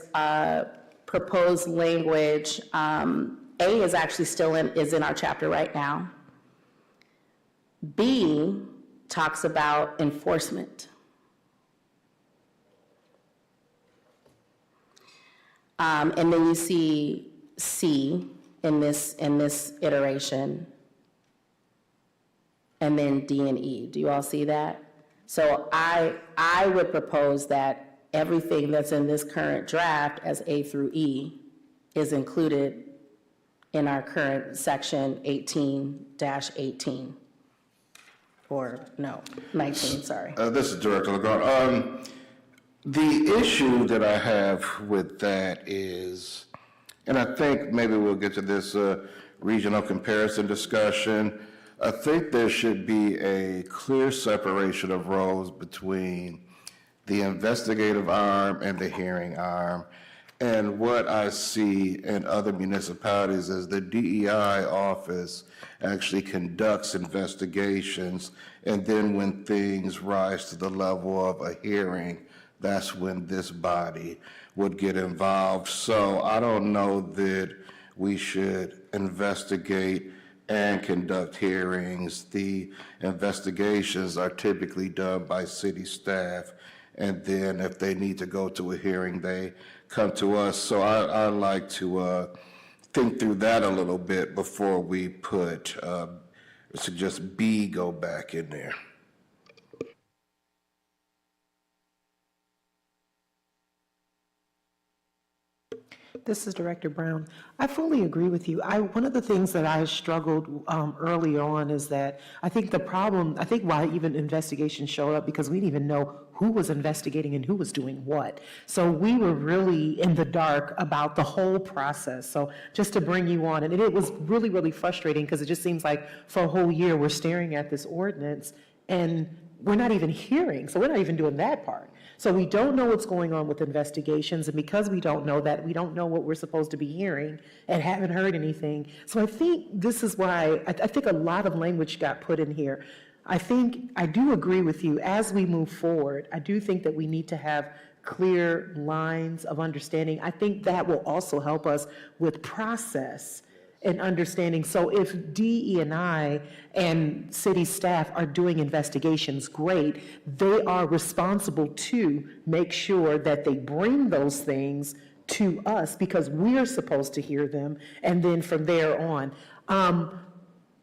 proposed language. A is actually still is in our chapter right now. B talks about enforcement. And then you see C in this iteration, and then D and E. Do you all see that? So I would propose that everything that's in this current draft as A through E is included in our current section 18-18. Or, no, 19, sorry. This is Director LeGrand. The issue that I have with that is, and I think maybe we'll get to this regional comparison discussion, I think there should be a clear separation of roles between the investigative arm and the hearing arm. And what I see in other municipalities is the DEI office actually conducts investigations, and then when things rise to the level of a hearing, that's when this body would get involved. So I don't know that we should investigate and conduct hearings. The investigations are typically done by city staff, and then if they need to go to a hearing, they come to us. So I like to think through that a little bit before we put, suggest B go back in there. This is Director Brown. I fully agree with you. One of the things that I struggled early on is that I think the problem, I think why even investigations showed up, because we didn't even know who was investigating and who was doing what. So we were really in the dark about the whole process. So just to bring you on, and it was really, really frustrating because it just seems like for a whole year we're staring at this ordinance and we're not even hearing, so we're not even doing that part. So we don't know what's going on with investigations, and because we don't know that, we don't know what we're supposed to be hearing and haven't heard anything. So I think this is why, I think a lot of language got put in here. I do agree with you, as we move forward, I do think that we need to have clear lines of understanding. I think that will also help us with process and understanding. So if DE&I and city staff are doing investigations, great. They are responsible to make sure that they bring those things to us because we're supposed to hear them, and then from there on.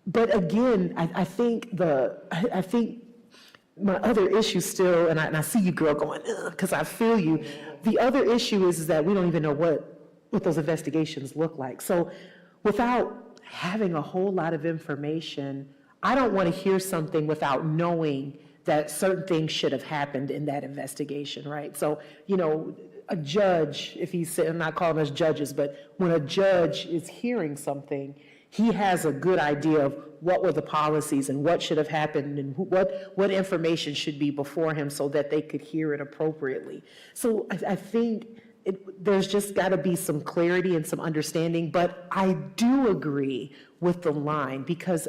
But again, I think my other issue still, and I see you, girl, going, because I feel you. The other issue is that we don't even know what those investigations look like. So without having a whole lot of information, I don't want to hear something without knowing that certain things should have happened in that investigation, right? So, a judge, if he's, I'm not calling us judges, but when a judge is hearing something, he has a good idea of what were the policies and what should have happened and what information should be before him so that they could hear it appropriately. So I think there's just got to be some clarity and some understanding, but I do agree with the line, because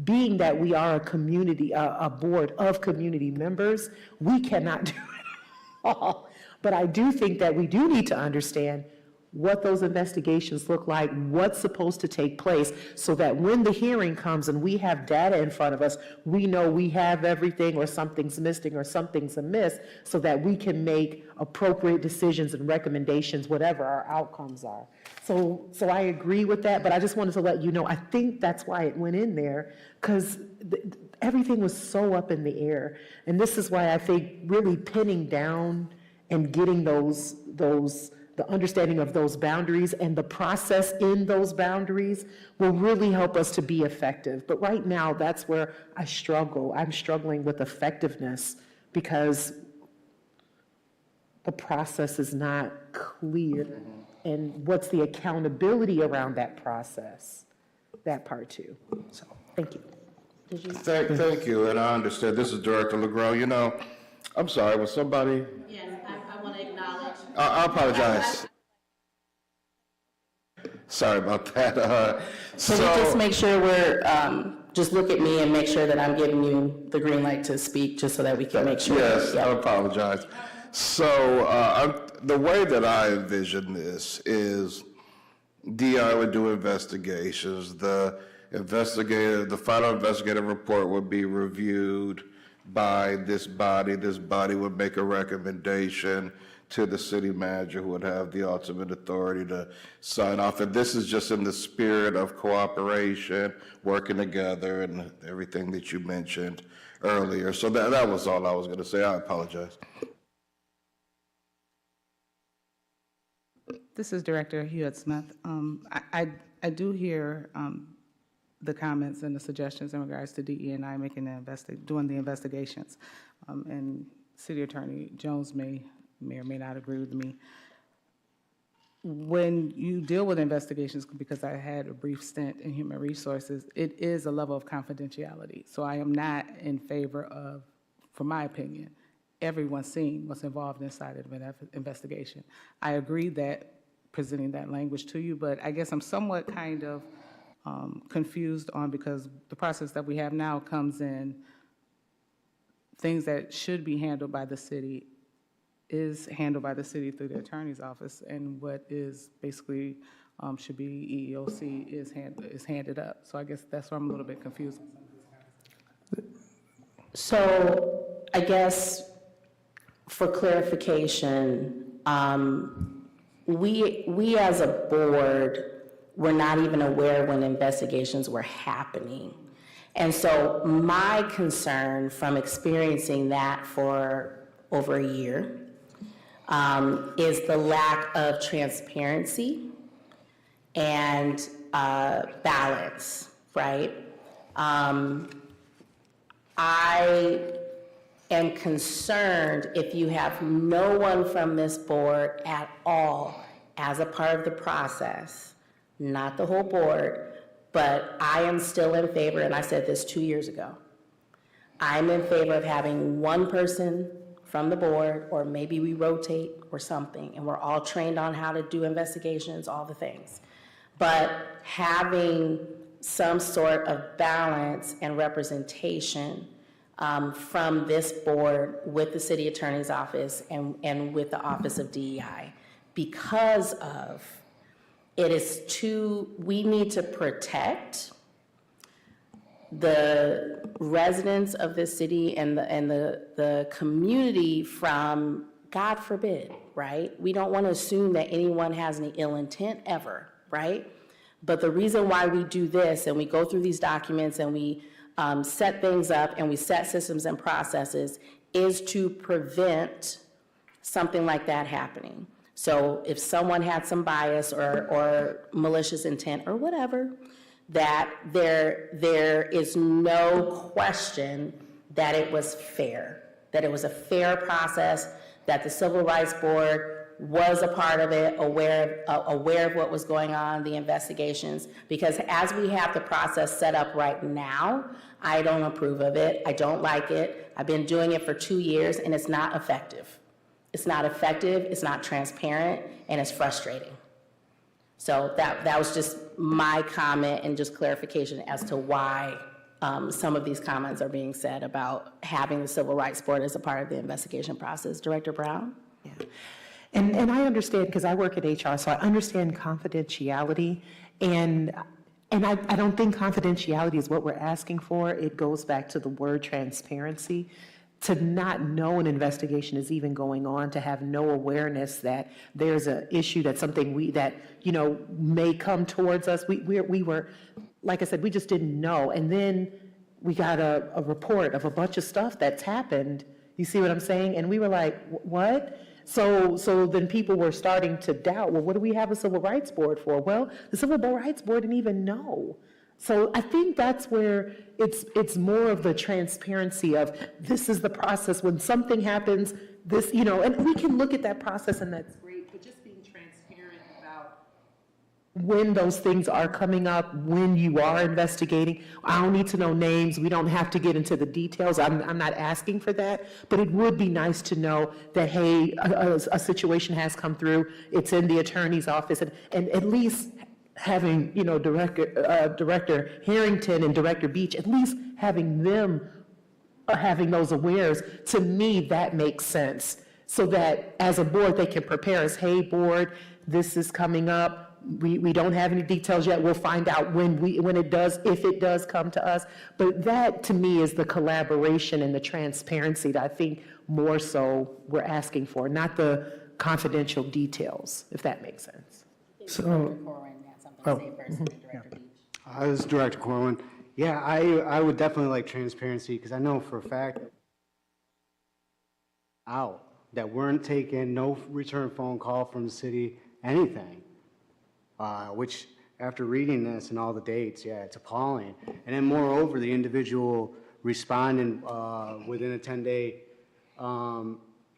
being that we are a community, a board of community members, we cannot do it all. But I do think that we do need to understand what those investigations look like, what's supposed to take place, so that when the hearing comes and we have data in front of us, we know we have everything, or something's missing or something's amiss, so that we can make appropriate decisions and recommendations, whatever our outcomes are. So I agree with that, but I just wanted to let you know, I think that's why it went in there, because everything was so up in the air. And this is why I think really pinning down and getting the understanding of those boundaries and the process in those boundaries will really help us to be effective. But right now, that's where I struggle. I'm struggling with effectiveness because the process is not clear. And what's the accountability around that process? That part too. So, thank you. Thank you, and I understand. This is Director LeGrand. I'm sorry, was somebody? Yes, I want to acknowledge. I apologize. Sorry about that. Can you just make sure just look at me and make sure that I'm giving you the green light to speak, just so that we can make sure. Yes, Yeah. I apologize. So the way that I envision this is DI would do investigations. The final investigative report would be reviewed by this body. This body would make a recommendation to the city manager, who would have the ultimate authority to sign off. And this is just in the spirit of cooperation, working together, and everything that you mentioned earlier. So that was all I was going to say. I apologize. This is Director Hewitt-Smith. I do hear the comments and the suggestions in regards to DE&I doing the investigations. And City Attorney Jones may or may not agree with me. When you deal with investigations, because I had a brief stint in human resources, it is a level of confidentiality. So I am not in favor of, for my opinion, everyone seeing what's involved inside of an investigation. I agree that presenting that language to you, but I guess I'm somewhat kind of confused on, because the process that we have now comes in, things that should be handled by the city is handled by the city through the attorney's office, and what is basically should be EEOC is handed up. So I guess that's where I'm a little bit confused. So I guess for clarification, we as a board were not even aware when investigations were happening. And so my concern from experiencing that for over a year is the lack of transparency and balance, right? I am concerned if you have no one from this board at all as a part of the process, not the whole board, but I am still in favor, and I said this 2 years ago, I'm in favor of having one person from the board, or maybe we rotate or something, and we're all trained on how to do investigations, all the things. But having some sort of balance and representation from this board with the city attorney's office and with the Office of DEI, because of we need to protect the residents of this city and the community from, God forbid, right? We don't want to assume that anyone has any ill intent ever, right? But the reason why we do this and we go through these documents and we set things up and we set systems and processes is to prevent something like that happening. So if someone had some bias or malicious intent or whatever, that there is no question that it was fair, that it was a fair process, that the Civil Rights Board was a part of it, aware of what was going on, the investigations, because as we have the process set up right now, I don't approve of it, I don't like it, I've been doing it for 2 years and it's not effective. It's not effective, it's not transparent, and it's frustrating. So that was just my comment and just clarification as to why some of these comments are being said about having the Civil Rights Board as a part of the investigation process. Director Brown? Yeah. And I understand, because I work at HR, so I understand confidentiality, and I don't think confidentiality is what we're asking for. It goes back to the word transparency. To not know an investigation is even going on, to have no awareness that there's an issue, that's something that may come towards us. We were, like I said, we just didn't know. And then we got a report of a bunch of stuff that's happened. You see what I'm saying? And we were like, what? So then people were starting to doubt, well, what do we have a Civil Rights Board for? Well, the Civil Rights Board didn't even know. So I think that's where it's more of the transparency of, this is the process, when something happens, this, and we can look at that process and that's great, but just being transparent about when those things are coming up, when you are investigating. I don't need to know names, we don't have to get into the details, I'm not asking for that, but it would be nice to know that, hey, a situation has come through, it's in the attorney's office, and at least having, Director Harrington and Director Beach, at least having them having those awares, to me, that makes sense. So that as a board, they can prepare us, hey, board, this is coming up. We don't have any details yet. We'll find out when it does, if it does come to us. But that, to me, is the collaboration and the transparency that I think more so we're asking for, not the confidential details, if that makes sense. So, This is Director Corwin. Yeah, I would definitely like transparency, because I know for a fact that weren't taking no return phone call from the city, anything. Which, after reading this and all the dates, yeah, it's appalling. And then moreover, the individual responding within a 10-day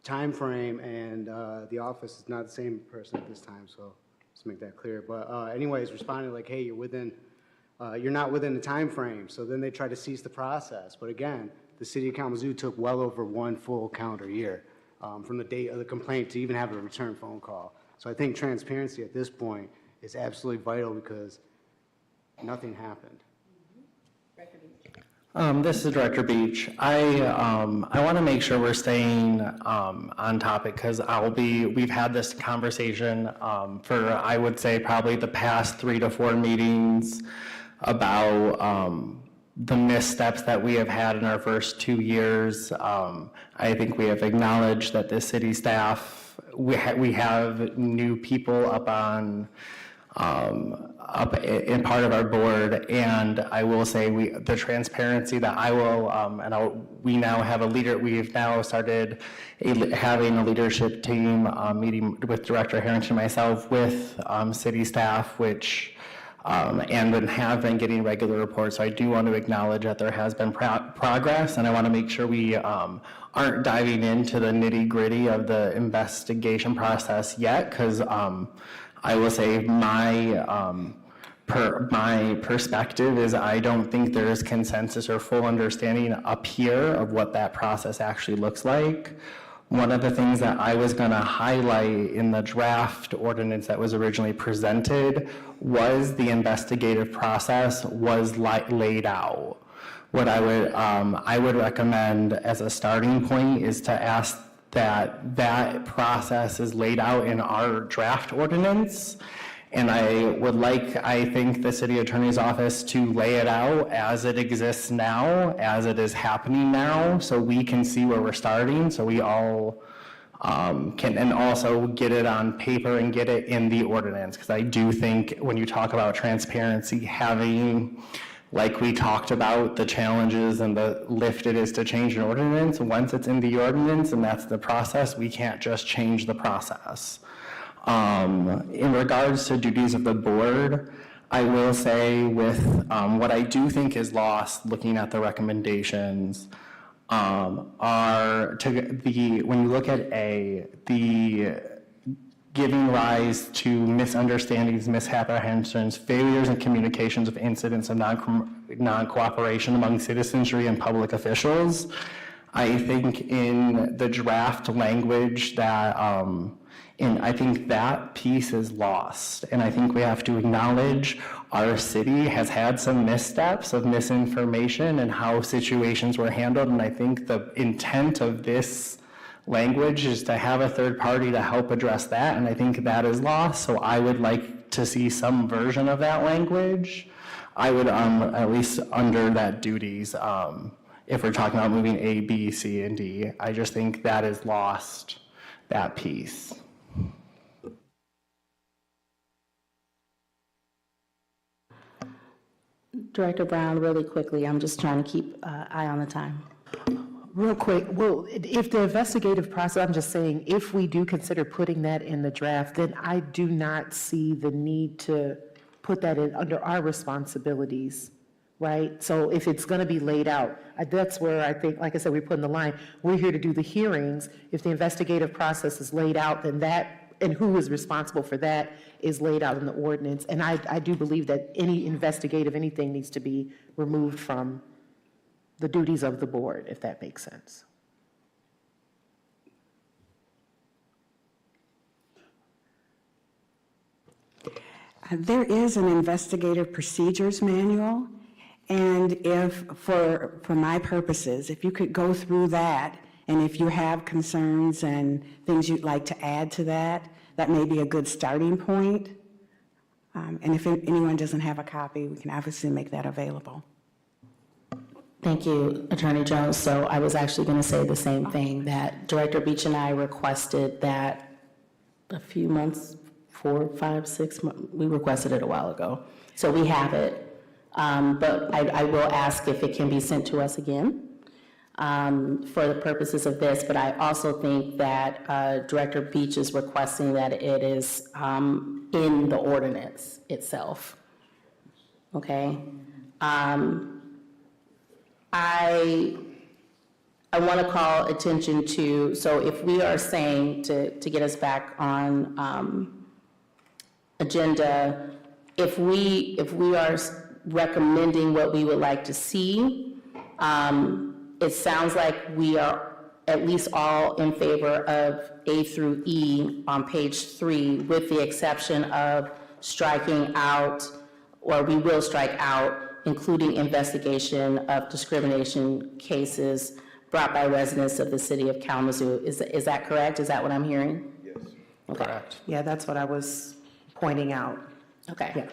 time frame, and the office is not the same person at this time, so let's make that clear. But anyways, responding like, hey, you're not within the time frame. So then they try to cease the process. But again, the city of Kalamazoo took well over 1 full calendar year from the date of the complaint to even have a return phone call. So I think transparency at this point is absolutely vital, because nothing happened. This is Director Beach. I want to make sure we're staying on topic, because we've had this conversation for, I would say, probably the past 3 to 4 meetings about the missteps that we have had in our first 2 years. I think we have acknowledged that the city staff, we have new people up in part of our board, and I will say the transparency that we now have a leader. We've now started having a leadership team meeting with Director Harrington and myself with city staff, which and have been getting regular reports. So I do want to acknowledge that there has been progress, and I want to make sure we aren't diving into the nitty-gritty of the investigation process yet, because I will say my perspective is I don't think there is consensus or full understanding up here of what that process actually looks like. One of the things that I was going to highlight in the draft ordinance that was originally presented was the investigative process was laid out. What I would recommend as a starting point is to ask that process is laid out in our draft ordinance. And I think the city attorney's office to lay it out as it exists now, as it is happening now, so we can see where we're starting, so we all can, and also get it on paper and get it in the ordinance. Because I do think when you talk about transparency, having, like we talked about, the challenges and the lift it is to change an ordinance, once it's in the ordinance and that's the process, we can't just change the process. In regards to duties of the board, I will say with what I do think is lost looking at the recommendations when you look at the giving rise to misunderstandings, misapprehensions, failures in communications of incidents of non-cooperation among citizenry and public officials, I think in the draft language that I think that piece is lost. And I think we have to acknowledge our city has had some missteps of misinformation and how situations were handled. And I think the intent of this language is to have a third party to help address that. And I think that is lost. So I would like to see some version of that language. I would at least under that duties, if we're talking about moving A, B, C, and D, I just think that is lost, that piece. Director Brown, really quickly, I'm just trying to keep eye on the time. Real quick, well, if the investigative process, I'm just saying, if we do consider putting that in the draft, then I do not see the need to put that in under our responsibilities, right? So if it's going to be laid out, that's where I think, like I said, we put in the line, we're here to do the hearings. If the investigative process is laid out, then that, and who is responsible for that, is laid out in the ordinance. And I do believe that any investigative, anything needs to be removed from the duties of the board, if that makes sense. There is an investigative procedures manual, and if, for my purposes, if you could go through that, and if you have concerns and things you'd like to add to that, that may be a good starting point. And if anyone doesn't have a copy, we can obviously make that available. Thank you, Attorney Jones. So I was actually going to say the same thing, that Director Beach and I requested that a few months, 4, 5, 6 months, we requested it a while ago. So we have it, but I will ask if it can be sent to us again for the purposes of this, but I also think that Director Beach is requesting that it is in the ordinance itself, okay? I want to call attention to, so if we are saying, to get us back on agenda, if we are recommending what we would like to see, it sounds like we are at least all in favor of A through E on page 3, with the exception of striking out, or we will strike out, including investigation of discrimination cases brought by residents of the city of Kalamazoo. Is that correct? Is that what I'm hearing? Yes. Correct. Yeah, that's what I was pointing out. Okay. Yeah.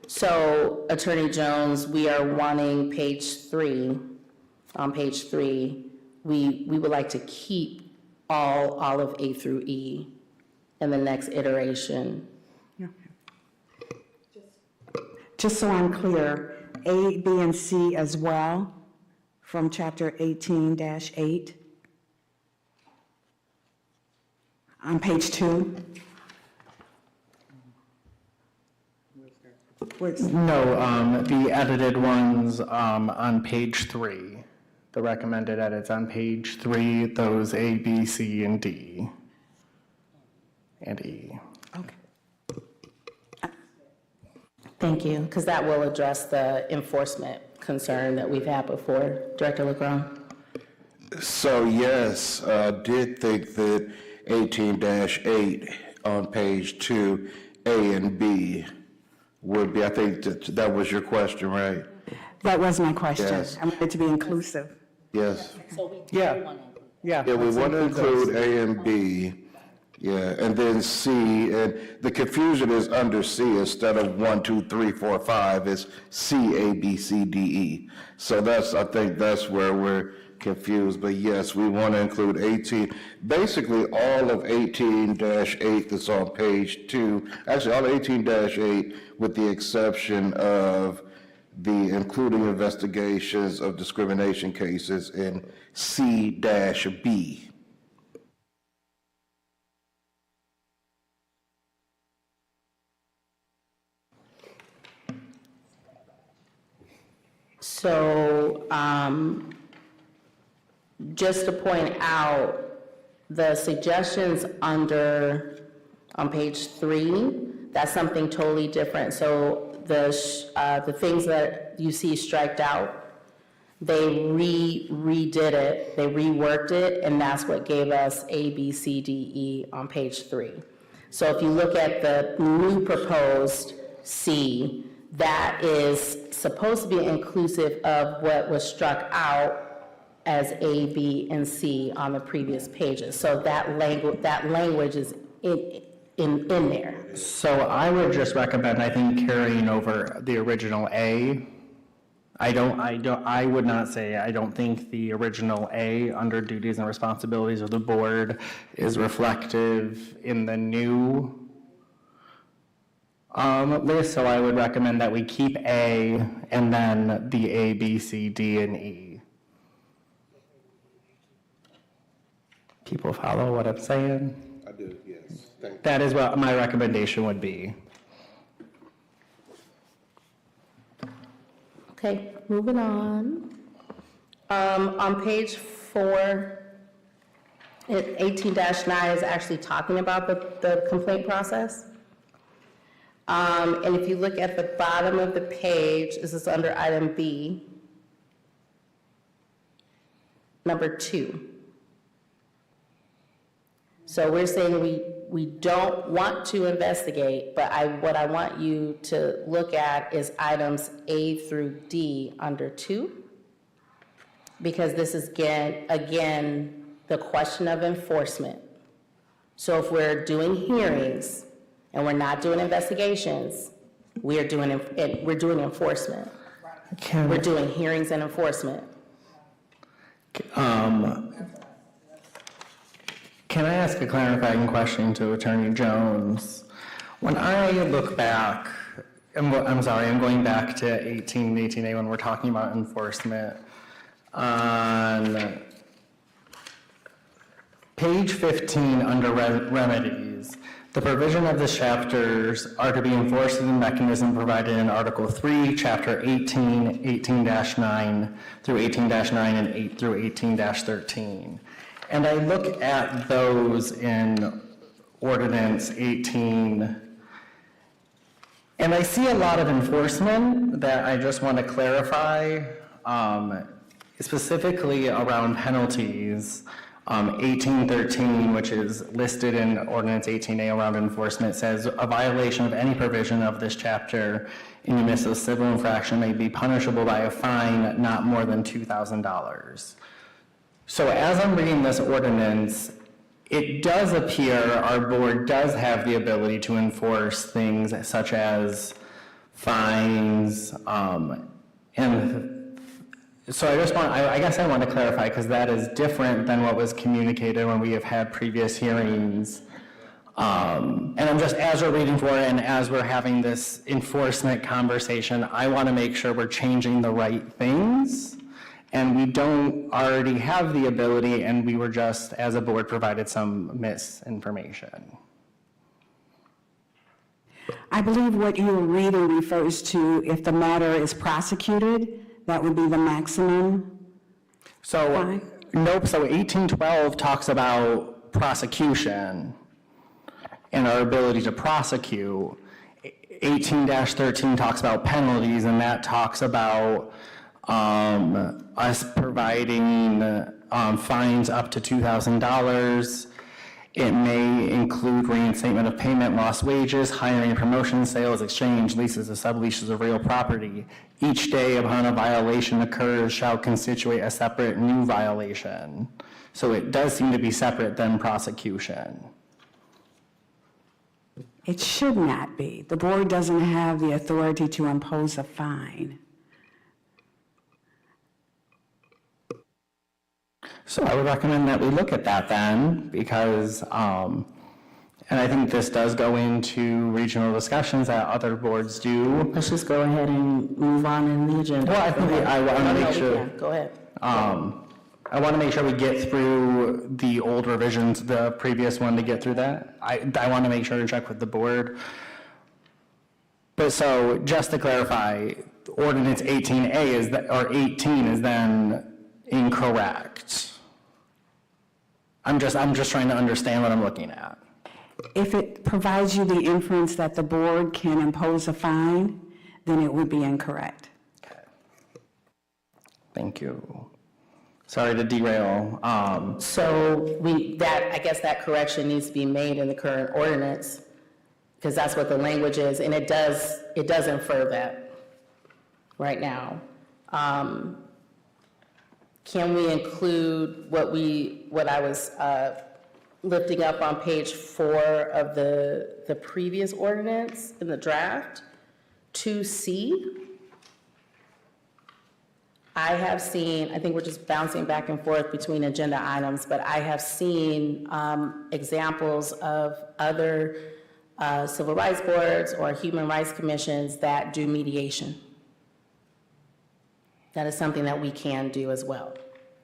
So, Attorney Jones, we are wanting page 3, on page 3, we would like to keep all of A through E in the next iteration. Just so I'm clear, A, B, and C as well from chapter 18-8 on page 2. No, the edited ones on page 3, the recommended edits on page 3, those A, B, C, and D, and E. Okay. Thank you, because that will address the enforcement concern that we've had before. Director LeGrand? So yes, did think that 18-8 on page 2, A and B would be, I think that was your question, right? That was my question. Yes. I wanted to be inclusive. Yes. Yeah. Yeah, we want to include A and B, yeah, and then C, and the confusion is under C, instead of 1, 2, 3, 4, 5, it's C, A, B, C, D, E. So I think that's where we're confused, but yes, we want to include 18, basically all of 18-8 that's on page 2, actually all 18-8 with the exception of the including investigations of discrimination cases in C-B. So, just to point out, the suggestions on page 3, that's something totally different. So the things that you see striked out, they redid it, they reworked it, and that's what gave us A, B, C, D, E on page 3. So if you look at the new proposed C, that is supposed to be inclusive of what was struck out as A, B, and C on the previous pages. So that language is in there. So I would just recommend, I think, carrying over the original A. I would not say, I don't think the original A under duties and responsibilities of the board is reflective in the new list, so I would recommend that we keep A and then the A, B, C, D, and E. People follow what I'm saying? I do, yes. Thank you. That is what my recommendation would be. Okay, moving on. On page 4, 18-9 is actually talking about the complaint process. And if you look at the bottom of the page, this is under item B, number 2. So we're saying we don't want to investigate, but what I want you to look at is items A through D under 2. Because this is again, the question of enforcement. So if we're doing hearings and we're not doing investigations, we're doing enforcement. We're doing hearings and enforcement. Can I ask a clarifying question to Attorney Jones? When I look back, I'm going back to 18A when we're talking about enforcement. On page 15 under remedies, the provision of the chapters are to be enforced in the mechanism provided in Article 3, Chapter 18, 18-9 through 18-9 and 8 through 18-13. And I look at those in Ordinance 18, and I see a lot of enforcement that I just want to clarify, specifically around penalties. 1813, which is listed in Ordinance 18A around enforcement, says a violation of any provision of this chapter in the midst of a civil infraction may be punishable by a fine not more than $2,000. So as I'm reading this ordinance, it does appear our board does have the ability to enforce things such as fines, and so I guess I want to clarify, because that is different than what was communicated when we have had previous hearings. And I'm just, as we're reading for it and as we're having this enforcement conversation, I want to make sure we're changing the right things. And we don't already have the ability, and we were just, as a board, provided some misinformation. I believe what you're reading refers to if the matter is prosecuted, that would be the maximum. So, Fine. nope, so 1812 talks about prosecution and our ability to prosecute. 18-13 talks about penalties, and that talks about us providing fines up to $2,000. It may include reinstatement of payment, lost wages, hiring, promotion, sales, exchange, leases, or subleases of real property. Each day upon a violation occurs shall constitute a separate new violation. So it does seem to be separate than prosecution. It should not be. The board doesn't have the authority to impose a fine. So I would recommend that we look at that then, because, and I think this does go into regional discussions that other boards do. Let's just go ahead and move on in the agenda. Well, I think I want to make we sure. can. Go ahead. I want to make sure we get through the old revisions, the previous one, to get through that. I want to make sure to check with the board. But so, just to clarify, Ordinance 18A is that, or 18 is then incorrect. I'm just trying to understand what I'm looking at. If it provides you the inference that the board can impose a fine, then it would be incorrect. Okay. Thank you. Sorry to derail. So I guess that correction needs to be made in the current ordinance, because that's what the language is, and it does infer that right now. Can we include what I was lifting up on page 4 of the previous ordinance in the draft? 2C? I have seen, I think we're just bouncing back and forth between agenda items, but I have seen examples of other civil rights boards or human rights commissions that do mediation. That is something that we can do as well,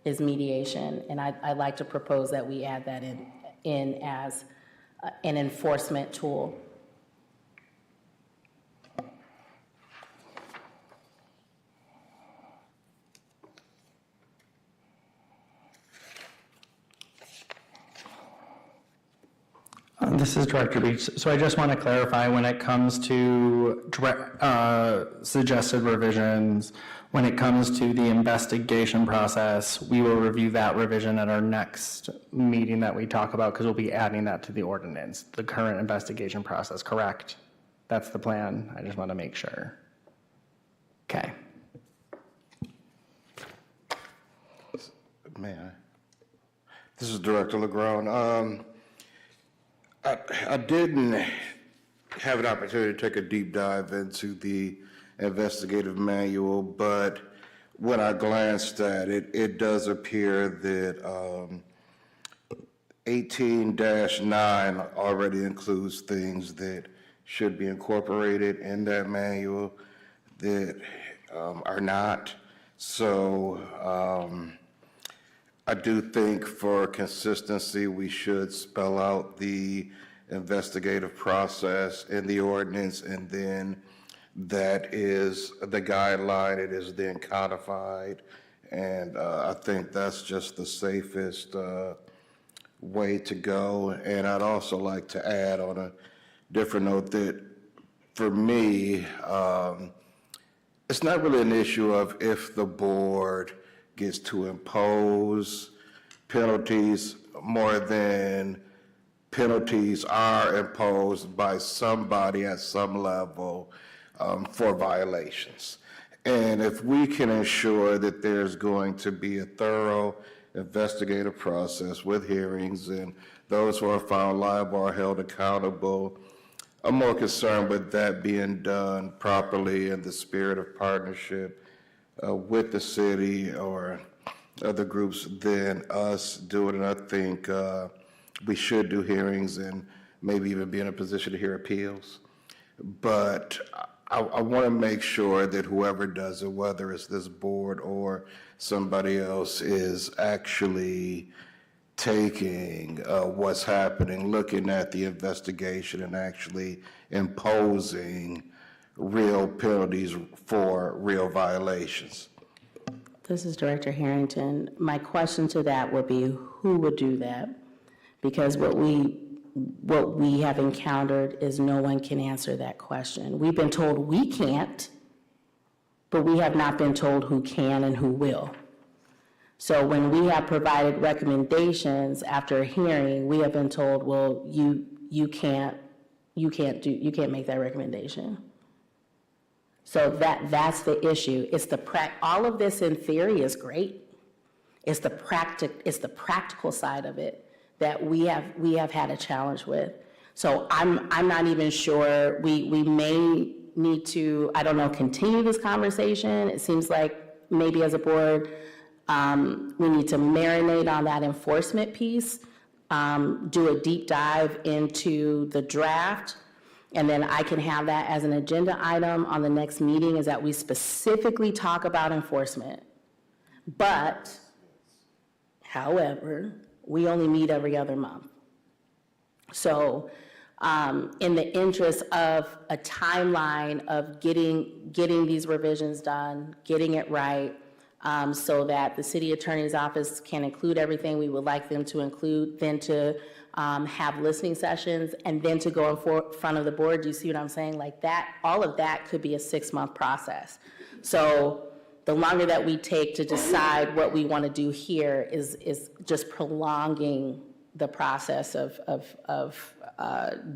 is mediation. And I'd like to propose that we add that in as an enforcement tool. This is Director Beach. So I just want to clarify, when it comes to suggested revisions, when it comes to the investigation process, we will review that revision at our next meeting that we talk about, because we'll be adding that to the ordinance, the current investigation process, correct? That's the plan. I just want to make sure. Okay. Man, this is Director LeGrone. I didn't have an opportunity to take a deep dive into the investigative manual, but when I glanced at it, it does appear that 18-9 already includes things that should be incorporated in that manual that are not. So I do think for consistency, we should spell out the investigative process in the ordinance, and then that is the guideline. It is then codified, and I think that's just the safest way to go. And I'd also like to add on a different note that for me, it's not really an issue of if the board gets to impose penalties, more than penalties are imposed by somebody at some level for violations. And if we can ensure that there's going to be a thorough investigative process with hearings, and those who are found liable are held accountable, I'm more concerned with that being done properly in the spirit of partnership with the city or other groups than us doing it. I think we should do hearings and maybe even be in a position to hear appeals. But I want to make sure that whoever does it, whether it's this board or somebody else, is actually taking what's happening, looking at the investigation, and actually imposing real penalties for real violations. This is Director Harrington. My question to that would be, who would do that? Because what we have encountered is no one can answer that question. We've been told we can't, but we have not been told who can and who will. So when we have provided recommendations after a hearing, we have been told, well, you can't make that recommendation. So that's the issue. It's all of this in theory is great. It's the practical side of it that we have had a challenge with. So I'm not even sure, we may need to, I don't know, continue this conversation. It seems like maybe as a board, we need to marinate on that enforcement piece, do a deep dive into the draft, and then I can have that as an agenda item on the next meeting, is that we specifically talk about enforcement. But, however, we only meet every other month. So in the interest of a timeline of getting these revisions done, getting it right, so that the city attorney's office can include everything we would like them to include, then to have listening sessions, and then to go in front of the board. Do you see what I'm saying? Like that, all of that could be a 6-month process. So the longer that we take to decide what we want to do here is just prolonging the process of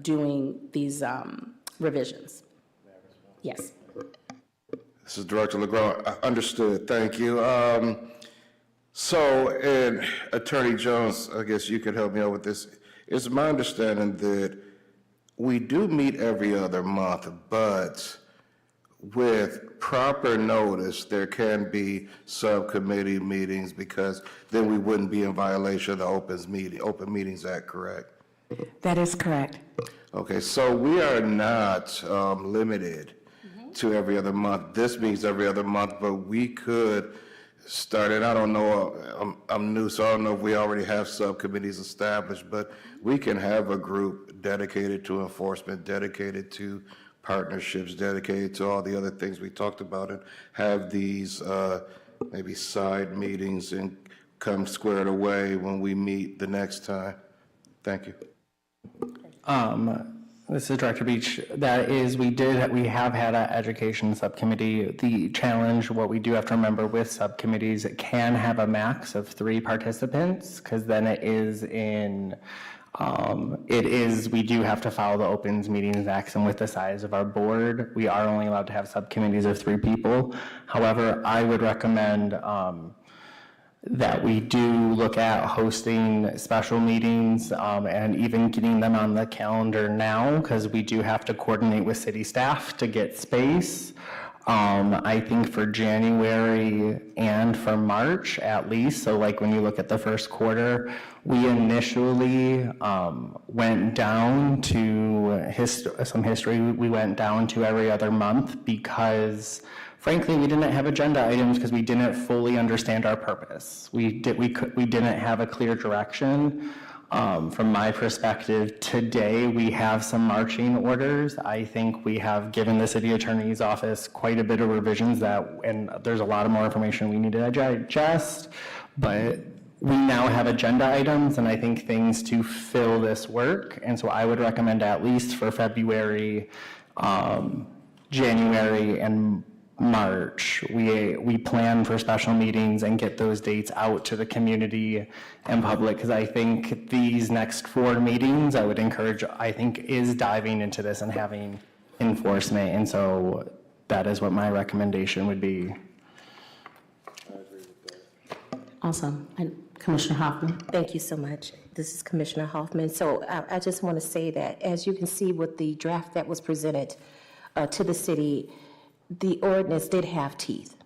doing these revisions. Yes. This is Director LeGrone. Understood. Thank you. So, and Attorney Jones, I guess you could help me out with this. It's my understanding that we do meet every other month, but with proper notice, there can be subcommittee meetings, because then we wouldn't be in violation of the Open Meetings Act, correct? That is correct. Okay, so we are not limited to every other month. This means every other month, but we could start it. I don't know, I'm new, so I don't know if we already have subcommittees established, but we can have a group dedicated to enforcement, dedicated to partnerships, dedicated to all the other things we talked about, and have these maybe side meetings and come squared away when we meet the next time. Thank you. This is Director Beach. That is, we have had an education subcommittee. The challenge, what we do have to remember with subcommittees, it can have a max of 3 participants, because then we do have to follow the Opens Meetings Act, and with the size of our board, we are only allowed to have subcommittees of 3 people. However, I would recommend that we do look at hosting special meetings and even getting them on the calendar now, because we do have to coordinate with city staff to get space. I think for January and for March at least, so like when you look at the first quarter, we initially went down to some history. We went down to every other month because frankly, we didn't have agenda items because we didn't fully understand our purpose. We didn't have a clear direction. From my perspective, today we have some marching orders. I think we have given the city attorney's office quite a bit of revisions and there's a lot of more information we need to digest, but we now have agenda items and I think things to fill this work. And so I would recommend at least for February, January, and March, we plan for special meetings and get those dates out to the community and public, because I think these next 4 meetings, I would encourage, I think, is diving into this and having enforcement, and so that is what my recommendation would be. Awesome. And Commissioner Hoffman? Thank you so much. This is Commissioner Hoffman. So I just want to say that, as you can see with the draft that was presented to the city, the ordinance did have teeth.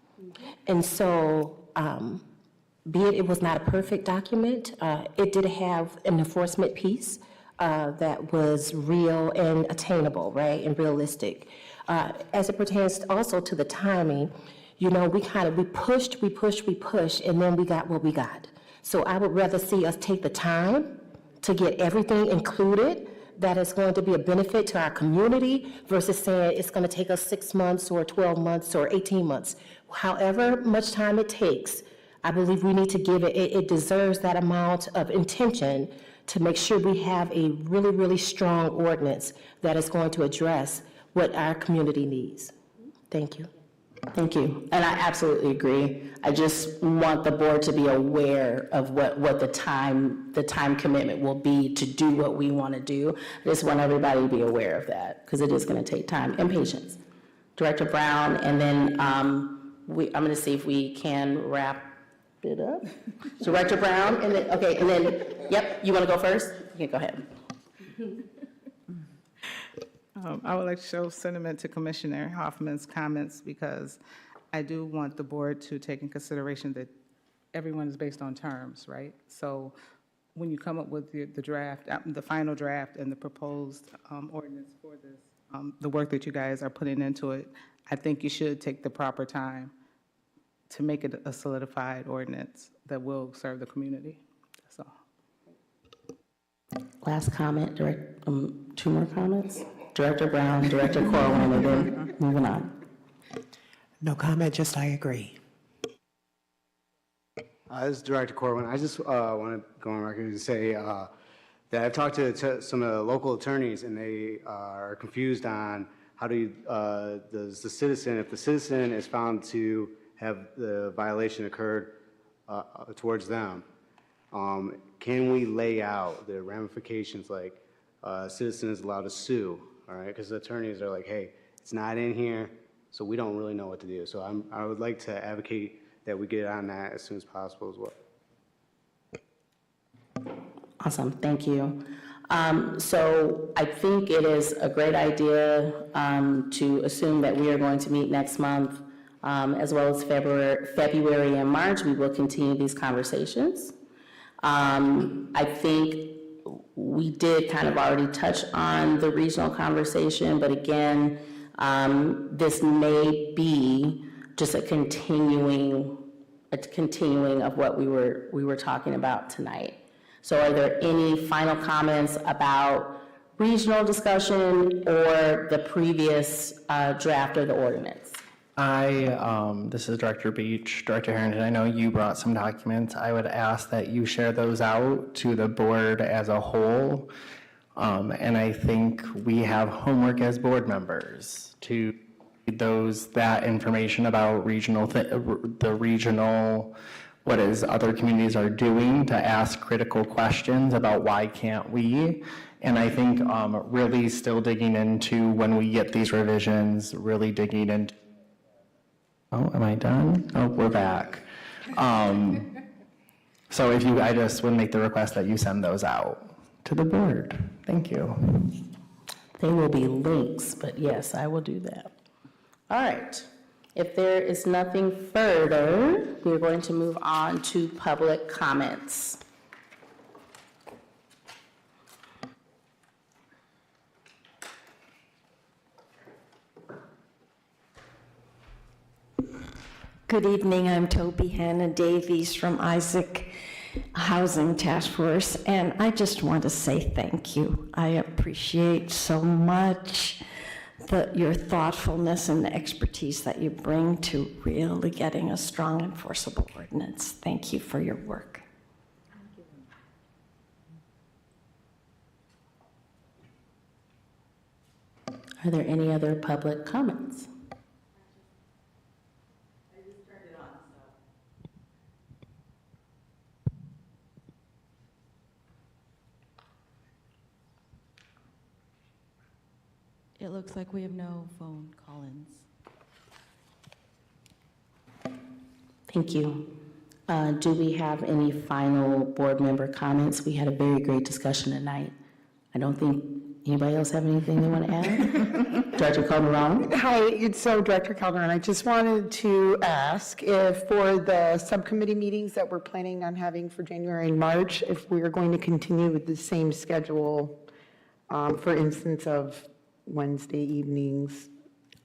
And so, be it was not a perfect document, it did have an enforcement piece that was real and attainable, right, and realistic. As it pertains also to the timing, you know, we pushed, and then we got what we got. So I would rather see us take the time to get everything included that is going to be a benefit to our community versus saying it's going to take us 6 months or 12 months or 18 months. However much time it takes, I believe we need to give it deserves that amount of intention to make sure we have a really, really strong ordinance that is going to address what our community needs. Thank you. Thank you. And I absolutely agree. I just want the board to be aware of what the time commitment will be to do what we want to do. I just want everybody to be aware of that because it is going to take time and patience. Director Brown, and then I'm going to see if we can wrap it up. Director Brown, and then, yep, you want to go first? You can go ahead. I would like to show sentiment to Commissioner Hoffman's comments because I do want the board to take in consideration that everyone is based on terms, right? So when you come up with the draft, the final draft and the proposed ordinance for this, the work that you guys are putting into it, I think you should take the proper time to make it a solidified ordinance that will serve the community. That's all. Last comment, 2 more comments. Director Brown, Director Corwin, and then moving on. No comment, just I agree. This is Director Corwin. I just want to go on record and say that I've talked to some of the local attorneys, and they are confused on how does the citizen, if the citizen is found to have the violation occurred towards them, can we lay out the ramifications, like a citizen is allowed to sue, all right? Because the attorneys are like, hey, it's not in here, so we don't really know what to do. So I would like to advocate that we get on that as soon as possible as well. Awesome, thank you. So I think it is a great idea to assume that we are going to meet next month, as well as February and March. We will continue these conversations. I think we did kind of already touch on the regional conversation, but again, this may be just a continuing of what we were talking about tonight. So are there any final comments about regional discussion or the previous draft of the ordinance? This is Director Beach. Director Harrington, I know you brought some documents. I would ask that you share those out to the board as a whole. And I think we have homework as board members to read that information about the regional, what is other communities are doing, to ask critical questions about why can't we. And I think really still digging into, when we get these revisions, really digging into, oh, am I done? Oh, we're back. So I just would make the request that you send those out to the board. Thank you. They will be links, but yes, I will do that. All right. If there is nothing further, we're going to move on to public comments. Good evening, I'm Toby Hannah Davies from Isaac Housing Task Force, and I just want to say thank you. I appreciate so much your thoughtfulness and the expertise that you bring to really getting a strong enforceable ordinance. Thank you for your work. Are there any other public comments? It looks like we have no phone call-ins. Thank you. Do we have any final board member comments? We had a very great discussion tonight. I don't think anybody else have anything they want to add? Director Calderon? Hi, it's Director Calderon. I just wanted to ask if for the subcommittee meetings that we're planning on having for January and March, if we are going to continue with the same schedule, for instance of Wednesday evenings.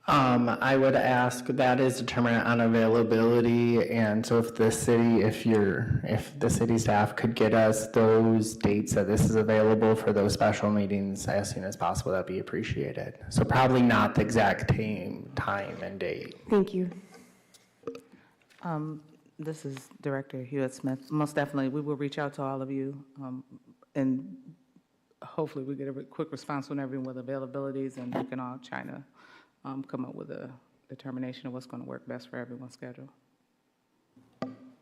I would ask, that is determinant on availability, and so if the city staff could get us those dates that this is available for those special meetings as soon as possible, that'd be appreciated. So probably not the exact time and date. Thank you. This is Director Hewitt Smith. Most definitely, we will reach out to all of you, and hopefully we get a quick response from everyone with availabilities, and we can all try to come up with a determination of what's going to work best for everyone's schedule.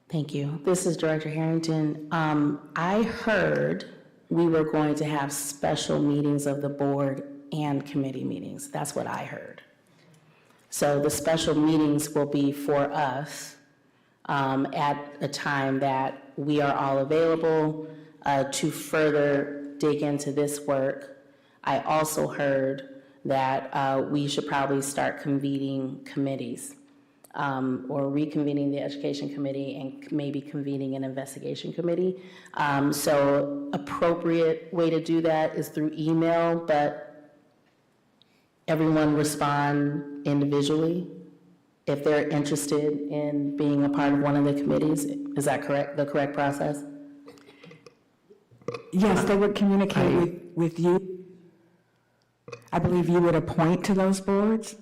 Thank you. This is Director Harrington. I heard we were going to have special meetings of the board and committee meetings. That's what I heard. So the special meetings will be for us at a time that we are all available to further dig into this work. I also heard that we should probably start convening committees or reconvening the education committee and maybe convening an investigation committee. So appropriate way to do that is through email, but everyone respond individually if they're interested in being a part of one of the committees. Is that correct, the correct process? Yes, they would communicate with you. I believe you would appoint to those boards?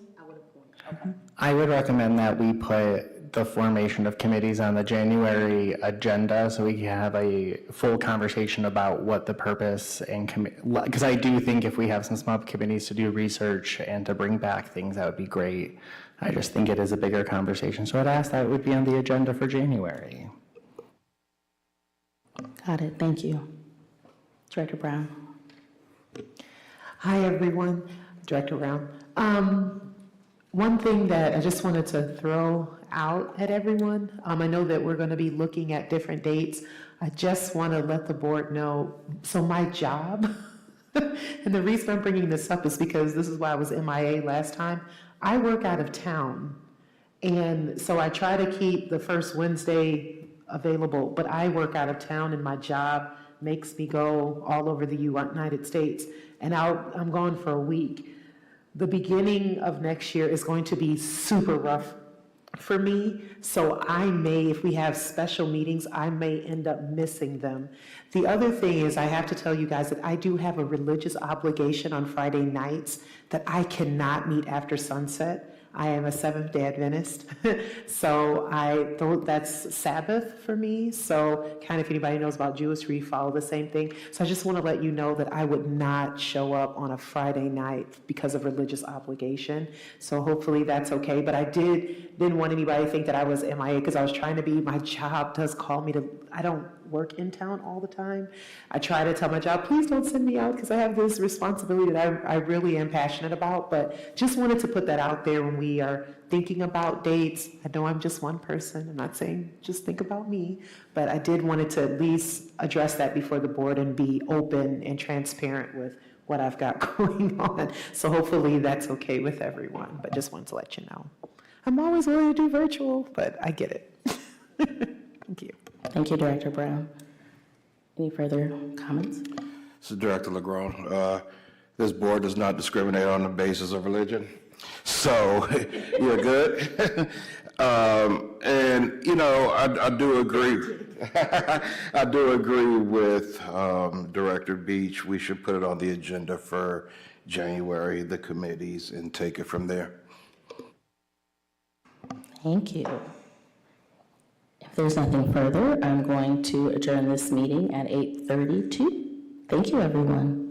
I would recommend that we put the formation of committees on the January agenda so we can have a full conversation about what the purpose and because I do think if we have some subcommittees to do research and to bring back things, that would be great. I just think it is a bigger conversation. So I'd ask that it would be on the agenda for January. Got it, thank you. Director Brown. Hi, everyone. Director Brown. One thing that I just wanted to throw out at everyone, I know that we're going to be looking at different dates. I just want to let the board know, so my job, and the reason I'm bringing this up is because this is why I was MIA last time. I work out of town, and so I try to keep the first Wednesday available, but I work out of town, and my job makes me go all over the United States, and I'm gone for a week. The beginning of next year is going to be super rough for me, so I may, if we have special meetings, I may end up missing them. The other thing is I have to tell you guys that I do have a religious obligation on Friday nights that I cannot meet after sunset. I am a Seventh-day Adventist, so that's Sabbath for me. So kind of if anybody knows about Jewish, we follow the same thing. So I just want to let you know that I would not show up on a Friday night because of religious obligation. So hopefully that's okay. But I didn't want anybody to think that I was MIA because I was trying to be, my job does call me I don't work in town all the time. I try to tell my job, please don't send me out because I have this responsibility that I really am passionate about. But just wanted to put that out there when we are thinking about dates. I know I'm just one person. I'm not saying just think about me, but I did wanted to at least address that before the board and be open and transparent with what I've got going on. So hopefully that's okay with everyone, but just wanted to let you know. I'm always willing to do virtual, but I get it. Thank you. Thank you, Director Brown. Any further comments? So Director LeGrand, this board does not discriminate on the basis of religion, so you're good. And, you know, I do agree. I do agree with Director Beach. We should put it on the agenda for January, the committees, and take it from there. Thank you. If there's nothing further, I'm going to adjourn this meeting at 8:32. Thank you, everyone.